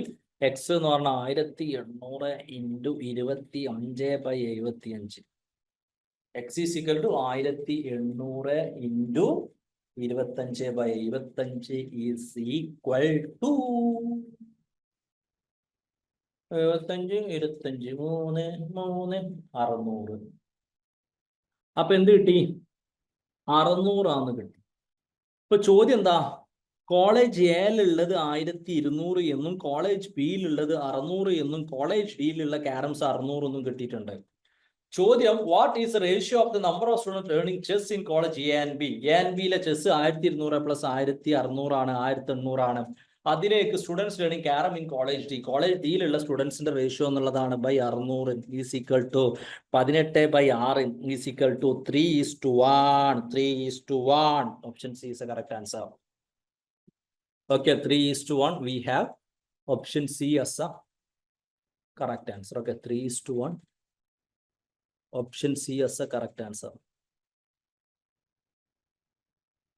എക്സ് എന്ന് പറഞ്ഞാൽ 1800 into 25/75. X is equal to 1800 into 25/75 is equal to 75 25 3 3 600. അപ്പൊ എന്ത് കിട്ടി? 600 ആണെന്ന് കിട്ടി. ഇപ്പൊ ചോദ്യം എന്താ? കോളേജ് എയിലുള്ളത് 1200 എന്നും കോളേജ് ബിയിലുള്ളത് 600 എന്നും കോളേജ് ഡിയിലുള്ള കാരംസ് 600 എന്നും കിട്ടിയിട്ടുണ്ട്. ചോദ്യം, what is ratio of the number of students learning chess in college A and B. A and ബിയിലെ ചെസ് 1200 പ്ലസ് 1600 ആണ്, 1800 ആണ്. അതിലേക്ക് students learning carrom in college D. College ഡിയിലുള്ള സ്റ്റുഡൻസിന്റെ റേഷ്യോ എന്നുള്ളതാണ് by 600 is equal to 18/6 is equal to 3:1. 3:1. Option C is a correct answer. Okay, 3:1. We have option C as a correct answer. Okay, 3:1. Option C as a correct answer.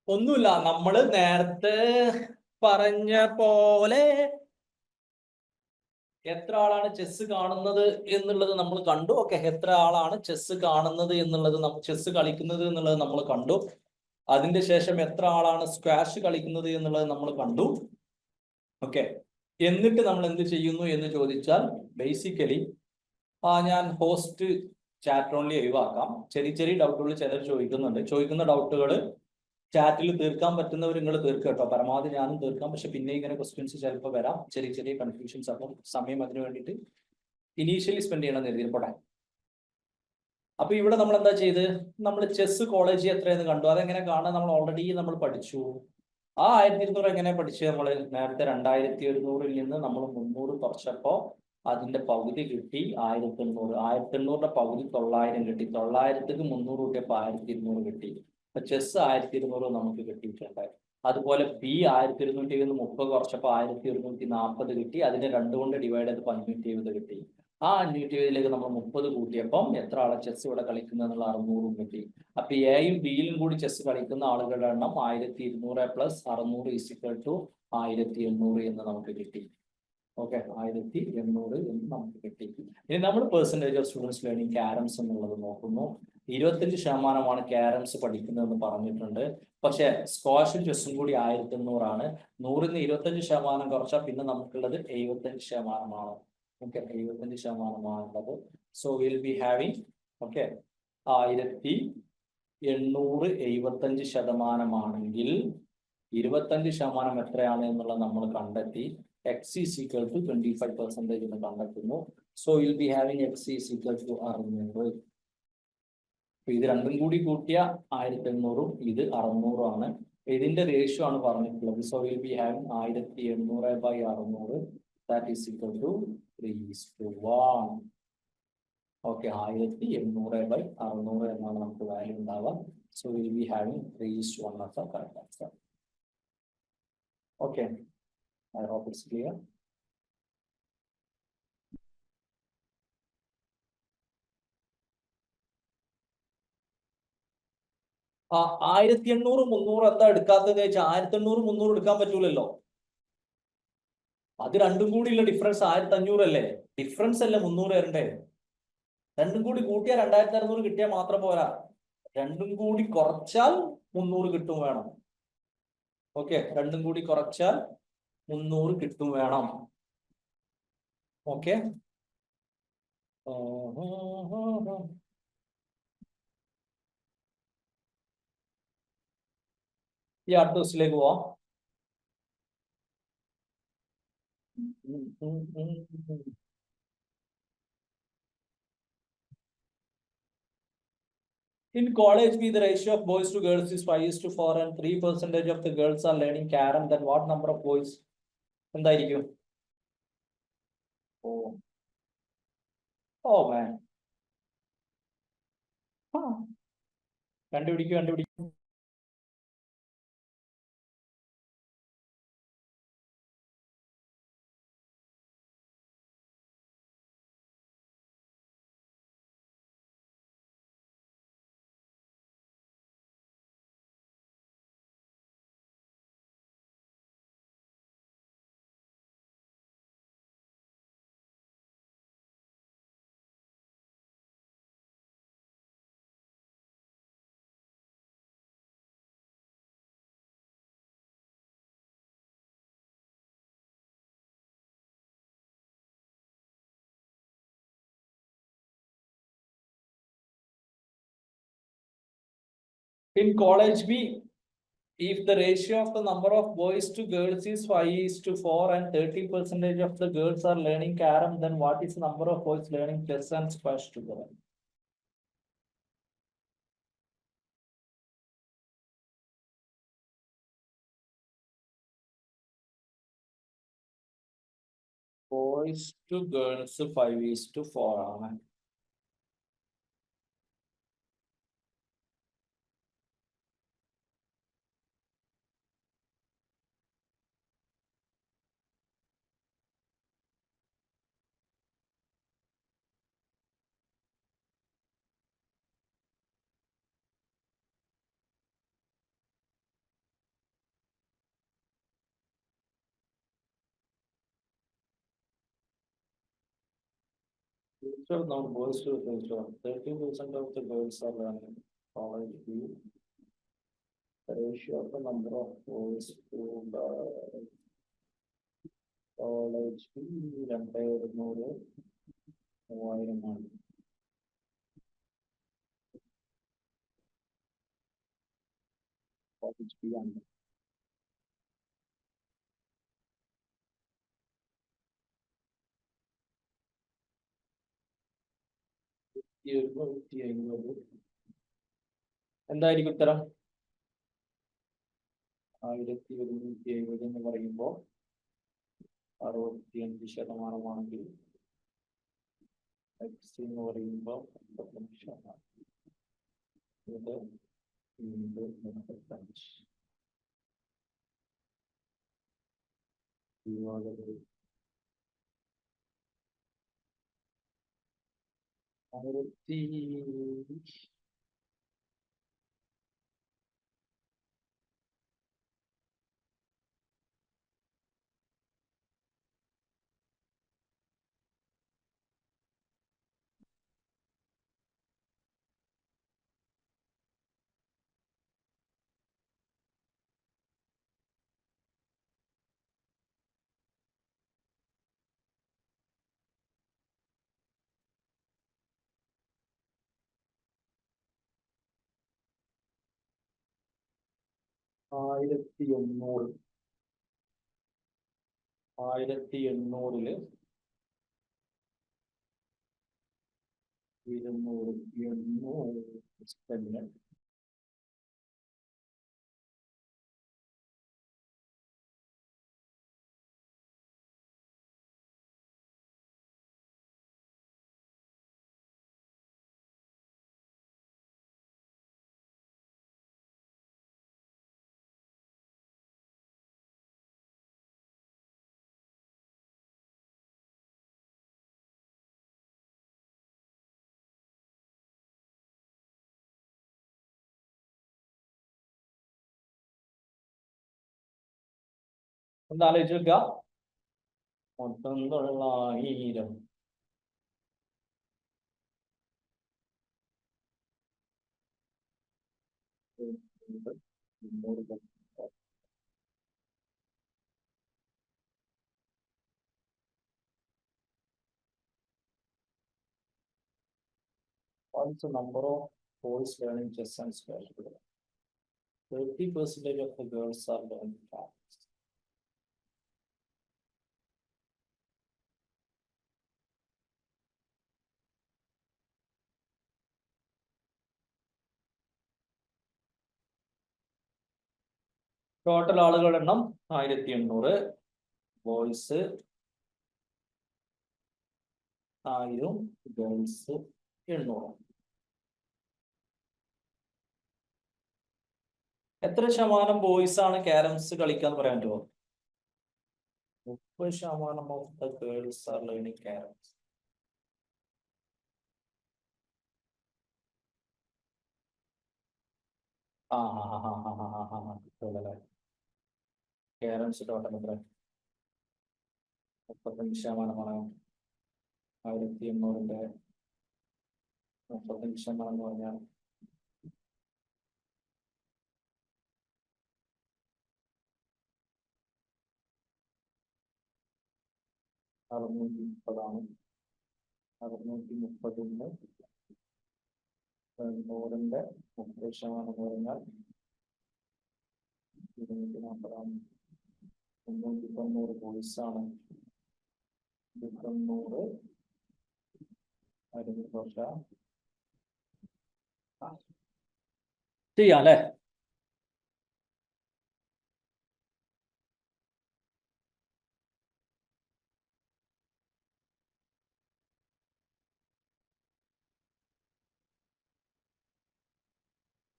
ഒന്നുമില്ല, നമ്മൾ നേരത്തെ പറഞ്ഞ പോലെ എത്ര ആളാണ് ചെസ് കാണുന്നത് എന്നുള്ളത് നമ്മൾ കണ്ടു. ഓക്കെ, എത്ര ആളാണ് ചെസ് കാണുന്നത് എന്നുള്ളത്, ചെസ് കളിക്കുന്നത് എന്നുള്ളത് നമ്മൾ കണ്ടു. അതിന്റെ ശേഷം എത്ര ആളാണ് സ്ക്വാഷ് കളിക്കുന്നത് എന്നുള്ളത് നമ്മൾ കണ്ടു. ഓക്കെ, എന്നിട്ട് നമ്മൾ എന്ത് ചെയ്യുന്നു എന്ന് ചോദിച്ചാൽ ബേസിക്കലി ഞാൻ ഹോസ്റ്റ് ചാറ്റ് ഓൺലി ഒഴിവാക്കാം. ചെറിയ ചെറിയ ഡൗട്ടുകൾ ചിലർ ചോദിക്കുന്നുണ്ട്. ചോദിക്കുന്ന ഡൗട്ടുകൾ ചാറ്റിൽ തീർക്കാൻ പറ്റുന്നവർ നിങ്ങൾ തീർക്കുക കേട്ടോ. പരമാവധി ഞാനും തീർക്കാം. പക്ഷെ പിന്നെ ഇങ്ങനെ ക്വസ്റ്റ്യൻസ് ചിലപ്പോൾ വരാം, ചെറിയ ചെറിയ കൺഫ്യൂഷൻസ്. അപ്പം സമയം അതിന് വേണ്ടിയിട്ട് ഇനീഷ്യലി സ്പെൻഡ് ചെയ്യണം എന്ന് എഴുതിയപ്പോട്ടെ. അപ്പൊ ഇവിടെ നമ്മൾ എന്താ ചെയ്ത്, നമ്മൾ ചെസ് കോളേജ് എത്രയെന്ന് കണ്ടു. അതെങ്ങനെ കാണാൻ നമ്മൾ ഓൾറെഡി നമ്മൾ പഠിച്ചു. ആ 1200 എങ്ങനെ പഠിച്ചു? നമ്മൾ നേരത്തെ 2100-ൽ നിന്ന് നമ്മൾ 300 കുറച്ചപ്പോ അതിന്റെ പകുതി കിട്ടി 1800. 1800-ന്റെ പകുതി 900 കിട്ടി. 900-ക്ക് 300 കൂട്ടിയപ്പോ 1200 കിട്ടി. അപ്പൊ ചെസ് 1200 നമുക്ക് കിട്ടിയിട്ടുണ്ട്. അതുപോലെ ബി 1230 കുറച്ചപ്പോ 1240 കിട്ടി. അതിനെ 2 കൊണ്ട് ഡിവൈഡ് ചെയ്ത് 570 കിട്ടി. ആ 570-ലേക്ക് നമ്മൾ 30 കൂട്ടിയപ്പം എത്ര ആളെ ചെസ് ഇവിടെ കളിക്കുന്നത് എന്നുള്ള 600 കിട്ടി. അപ്പൊ എയും ബിയിലും കൂടി ചെസ് കളിക്കുന്ന ആളുകളുടെ എണ്ണം 1200 + 600 = 1800 എന്ന് നമുക്ക് കിട്ടി. ഓക്കെ, 1800 എന്ന് നമുക്ക് കിട്ടി. ഇനി നമ്മൾ percentage of students learning carroms എന്നുള്ളത് നോക്കുന്നു. 25% കാരംസ് പഠിക്കുന്നതെന്ന് പറഞ്ഞിട്ടുണ്ട്. പക്ഷെ സ്ക്വാഷും ചെസ്സും കൂടി 1800 100-ന് 25% കുറച്ചാൽ പിന്നെ നമുക്കുള്ളത് 75%. Okay, 75% so will be having, okay, 1875% 25% എത്രയാണ് എന്നുള്ളത് നമ്മൾ കണ്ടെത്തി. x is equal to 25% എന്ന് കണ്ടെത്തുന്നു. So will be having x is equal to 600. ഇത് രണ്ടും കൂടി കൂട്ടിയ 1800, ഇത് 600. ഇതിന്റെ റേഷ്യോ ആണ് പറഞ്ഞിട്ടുള്ളത്. So will be having 1800/600 that is equal to 3:1. Okay, 1800/600 എന്നാണ് നമുക്ക് വാല്യൂ ഉണ്ടാവുക. So will be having 3:1 as a correct answer. Okay, I hope it's clear. 1800 300 എന്താ എടുക്കാത്തത് വെച്ചാൽ 1800 300 എടുക്കാൻ പറ്റൂലല്ലോ. അത് രണ്ടും കൂടി ഉള്ള ഡിഫറൻസ് 1500 അല്ലേ? ഡിഫറൻസ് അല്ലേ 300 വരണ്ടേ? രണ്ടും കൂടി കൂട്ടിയാൽ 2600 കിട്ടിയാൽ മാത്രം പോരാ, രണ്ടും കൂടി കുറച്ചാൽ 300 കിട്ടും വേണം. ഓക്കെ, രണ്ടും കൂടി കുറച്ചാൽ 300 കിട്ടും വേണം. ഓക്കെ, ഈ അടുത്ത ദിവസത്തിലേക്ക് പോവാം. In college B, the ratio of boys to girls is 5:4 and 3% of the girls are learning carom. Then what number of boys? എന്തായിരിക്കും? ഓ man. കണ്ടുപിടിക്കും. In college B, if the ratio of the number of boys to girls is 5:4 and 30% of the girls are learning carom, then what is the number of boys learning chess and squash together? Boys to girls 5:4 ആണ്. Total now boys to girls. 30% of the girls are learning college view. The ratio of the number of boys to the college view 2,100 3000 college view and എന്തായിരിക്കും ഉത്തരം? 1170 എന്ന് പറയുമ്പോൾ 65% x എന്ന് പറയുമ്പോൾ 55%. ഇത് 35 1000 1800 1800-ല് 200 ഒന്ന് ആലോചിച്ച് നോക്കുക. 1900 What's the number of boys learning chess and squash? 30% of the girls are learning facts. Total ആളുകളുടെ എണ്ണം 1800. Boys 1000, girls 800. എത്ര ശതമാനം ബോയ്സ് ആണ് ക്യാരംസ് കളിക്കാന്ന് പറയാൻ പറ്റുമോ? 30% of the girls are learning carroms. Carroms total എത്ര? 35%. 1800-ന്റെ 35% എന്ന് പറഞ്ഞാൽ 630 630-ന്റെ 100-ന്റെ 30% എന്ന് പറഞ്ഞാൽ 240. 390 ബോയ്സാണ്. 290 ചെയ്യാം അല്ലേ?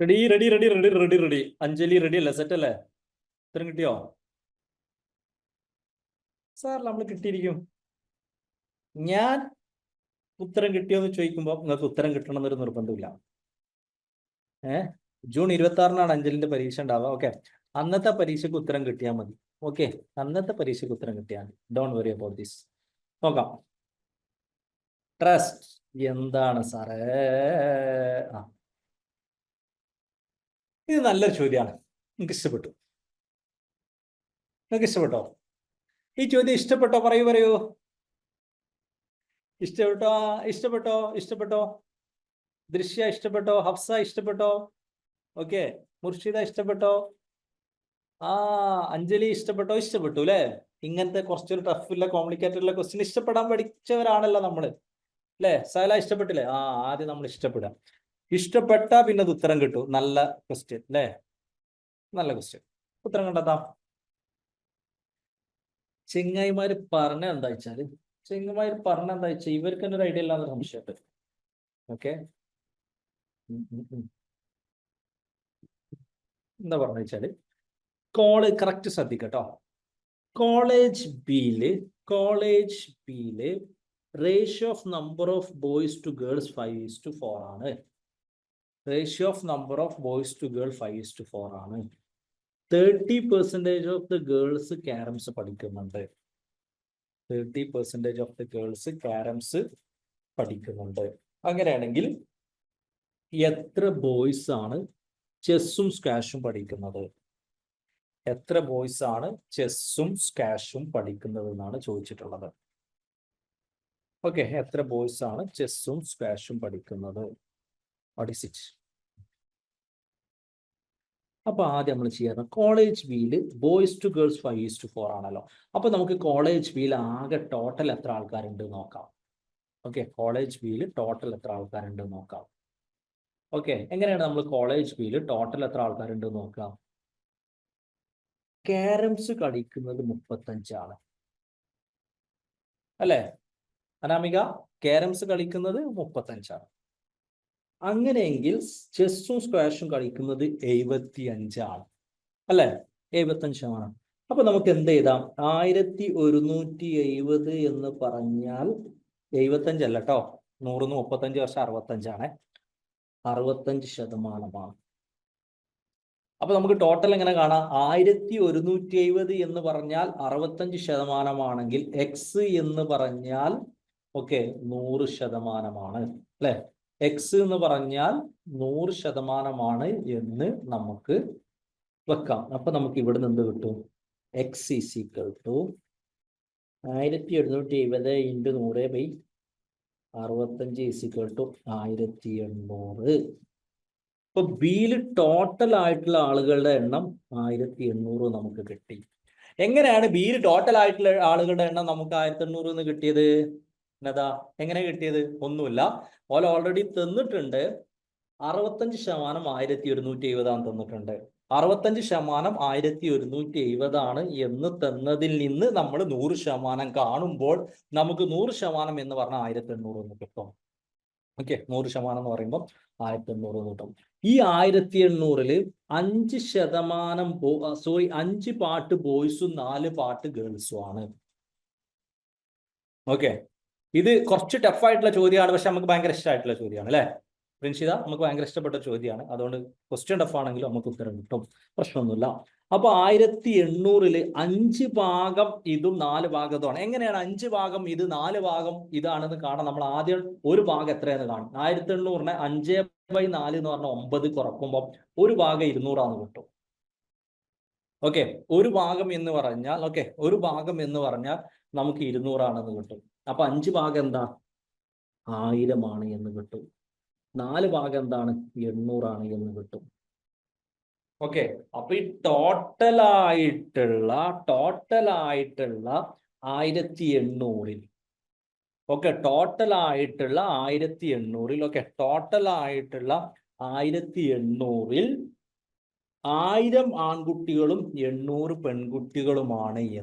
Ready ready ready ready ready ready. Anjali ready അല്ലേ? സെറ്റ് അല്ലേ? ഉത്തരം കിട്ടിയോ സാർ? നമ്മൾ കിട്ടിയിരിക്കും. ഞാൻ ഉത്തരം കിട്ടിയോ എന്ന് ചോദിക്കുമ്പോൾ നിങ്ങൾക്ക് ഉത്തരം കിട്ടണം എന്നൊരു നിർബന്ധമില്ല. ജൂൺ 26-നാണ് അഞ്ജലിന്റെ പരീക്ഷ ഉണ്ടാവുക. ഓക്കെ, അന്നത്തെ പരീക്ഷയ്ക്ക് ഉത്തരം കിട്ടിയാൽ മതി. ഓക്കെ, അന്നത്തെ പരീക്ഷയ്ക്ക് ഉത്തരം കിട്ടിയാൽ മതി. Don't worry about this. നോക്കാം. ട്രസ്റ്റ്. എന്താണ് സാറേ? ഇത് നല്ലൊരു ചോദ്യമാണ്. നിങ്ങൾക്ക് ഇഷ്ടപ്പെട്ടു? നിങ്ങൾക്ക് ഇഷ്ടപ്പെട്ടോ ഈ ചോദ്യം? ഇഷ്ടപ്പെട്ടോ? പറയൂ. ഇഷ്ടപ്പെട്ടോ? ഇഷ്ടപ്പെട്ടോ? ദൃശ്യ ഇഷ്ടപ്പെട്ടോ? ഹഫ്സ ഇഷ്ടപ്പെട്ടോ? ഓക്കെ. മുർഷിദ ഇഷ്ടപ്പെട്ടോ? അഞ്ജലി ഇഷ്ടപ്പെട്ടോ? ഇഷ്ടപ്പെട്ടു അല്ലെ? ഇങ്ങനത്തെ കുറച്ചൊരു ടഫുള്ള കോംപ്ലിക്കേറ്റഡുള്ള ക്വസ്റ്റ്യൻ ഇഷ്ടപ്പെടാൻ പഠിച്ചവരാണല്ലോ നമ്മള് അല്ലെ? സഹല ഇഷ്ടപ്പെട്ടില്ലേ? ആദ്യം നമ്മൾ ഇഷ്ടപ്പെടാം. ഇഷ്ടപ്പെട്ട പിന്നെ അത് ഉത്തരം കിട്ടും. നല്ല ക്വസ്റ്റ്യൻ അല്ലെ? നല്ല ക്വസ്റ്റ്യൻ. ഉത്തരം കണ്ടെത്താം. ചെങ്ങായിമാര് പറഞ്ഞ എന്താ വെച്ചാൽ ഇവർക്ക് തന്നെ ഒരു ഐഡിയ ഇല്ലാന്ന് സംശയമുണ്ട്. ഓക്കെ, എന്താ പറഞ്ഞ വെച്ചാല് കറക്റ്റ് ശ്രദ്ധിക്കട്ടോ. കോളേജ് ബിയില് ratio of number of boys to girls 5:4 ആണ്. Ratio of number of boys to girl 5:4 ആണ്. 30% ഓഫ് ദ ഗേൾസ് ക്യാരംസ് പഠിക്കുന്നുണ്ട്. 30% ഓഫ് ദ ഗേൾസ് ക്യാരംസ് പഠിക്കുന്നുണ്ട്. അങ്ങനെയാണെങ്കിൽ എത്ര ബോയ്സ് ആണ് ചെസ്സും സ്ക്വാഷും പഠിക്കുന്നത്? എത്ര ബോയ്സ് ആണ് ചെസ്സും സ്ക്വാഷും പഠിക്കുന്നത് എന്നാണ് ചോദിച്ചിട്ടുള്ളത്. ഓക്കെ, എത്ര ബോയ്സ് ആണ് ചെസ്സും സ്ക്വാഷും പഠിക്കുന്നത്? What is it? അപ്പൊ ആദ്യം നമ്മൾ ചെയ്യാറ് കോളേജ് ബിയിൽ ബോയ്സ് ടു ഗേൾസ് 5:4 ആണല്ലോ. അപ്പൊ നമുക്ക് കോളേജ് ബിയിൽ ആകെ ടോട്ടൽ എത്ര ആൾക്കാരുണ്ട് നോക്കാം. ഓക്കെ, കോളേജ് ബിയിൽ ടോട്ടൽ എത്ര ആൾക്കാരുണ്ട് നോക്കാം. ഓക്കെ, എങ്ങനെയാണ് നമ്മൾ കോളേജ് ബിയിൽ ടോട്ടൽ എത്ര ആൾക്കാരുണ്ട് നോക്കാം? ക്യാരംസ് കളിക്കുന്നത് 35 ആണ് അല്ലെ അനാമിക? ക്യാരംസ് കളിക്കുന്നത് 35 ആണ്. അങ്ങനെയെങ്കിൽ ചെസ്സും സ്ക്വാഷും കളിക്കുന്നത് 75 ആണ് അല്ലെ? 75 ആണ്. അപ്പൊ നമുക്ക് എന്ത് എഴുതാം? 1170 എന്ന് പറഞ്ഞാൽ 75 അല്ല കേട്ടോ, 100 35 വർഷം 65 ആണ്. 65%. അപ്പൊ നമുക്ക് ടോട്ടൽ എങ്ങനെ കാണാം? 1170 എന്ന് പറഞ്ഞാൽ 65% എക്സ് എന്ന് പറഞ്ഞാൽ ഓക്കെ 100% അല്ലെ? എക്സ് എന്ന് പറഞ്ഞാൽ 100% എന്ന് നമുക്ക് വെക്കാം. അപ്പൊ നമുക്ക് ഇവിടെ നിന്ന് കിട്ടും X is equal to 1770 × 100/65 is equal to 1800. ഇപ്പൊ ബിയിൽ ടോട്ടൽ ആയിട്ടുള്ള ആളുകളുടെ എണ്ണം 1800 നമുക്ക് കിട്ടി. എങ്ങനെയാണ് ബിയിൽ ടോട്ടൽ ആയിട്ടുള്ള ആളുകളുടെ എണ്ണം നമുക്ക് 1800 എന്ന് കിട്ടിയത്? എന്നതാ എങ്ങനെ കിട്ടിയത്? ഒന്നുമില്ല, ഓൾ ഓൾറെഡി തന്നിട്ടുണ്ട്. 65% 1170 ആണ് തന്നിട്ടുണ്ട്. 65% 1170 ആണ് എന്ന് തന്നതിൽ നിന്ന് നമ്മൾ 100% കാണുമ്പോൾ നമുക്ക് 100% എന്ന് പറഞ്ഞാൽ 1800 എന്ന് കിട്ടും. ഓക്കെ, 100% എന്ന് പറയുമ്പോൾ 1800 കിട്ടും. ഈ 1800-ല് 5 പാർട്ട് ബോയ്സും 4 പാർട്ട് ഗേൾസും ആണ്. ഓക്കെ, ഇത് കുറച്ച് ടഫായിട്ടുള്ള ചോദ്യമാണ്, പക്ഷെ നമുക്ക് ഭയങ്കര ഇഷ്ടമായിട്ടുള്ള ചോദ്യമാണ് അല്ലെ പ്രിൻഷിത? നമുക്ക് ഭയങ്കര ഇഷ്ടപ്പെട്ട ചോദ്യമാണ്. അതുകൊണ്ട് ക്വസ്റ്റ്യൻ ടഫ് ആണെങ്കിലും നമുക്ക് ഉത്തരം കിട്ടും, പ്രശ്നമൊന്നുമില്ല. അപ്പൊ 1800-ല് 5 ഭാഗം ഇതും 4 ഭാഗം ഇതുമാണ്. എങ്ങനെയാണ് 5 ഭാഗം ഇത് 4 ഭാഗം ഇതാണെന്ന് കാണാൻ നമ്മൾ ആദ്യം ഒരു ഭാഗം എത്രയെന്ന് കാണും. 1800-നെ 5/4 എന്ന് പറഞ്ഞാൽ 9 കുറക്കുമ്പോൾ ഒരു ഭാഗം 200 കിട്ടും. ഓക്കെ, ഒരു ഭാഗം എന്ന് പറഞ്ഞാൽ നമുക്ക് 200 കിട്ടും. അപ്പൊ 5 ഭാഗം എന്താ? 1000 എന്ന് കിട്ടും. 4 ഭാഗം എന്താണ്? 800 എന്ന് കിട്ടും. ഓക്കെ, അപ്പൊ ഈ ടോട്ടലായിട്ടുള്ള 1800-ൽ ഓക്കെ, ടോട്ടലായിട്ടുള്ള 1800-ൽ 1000 ആൺകുട്ടികളും 800 പെൺകുട്ടികളുമാണ്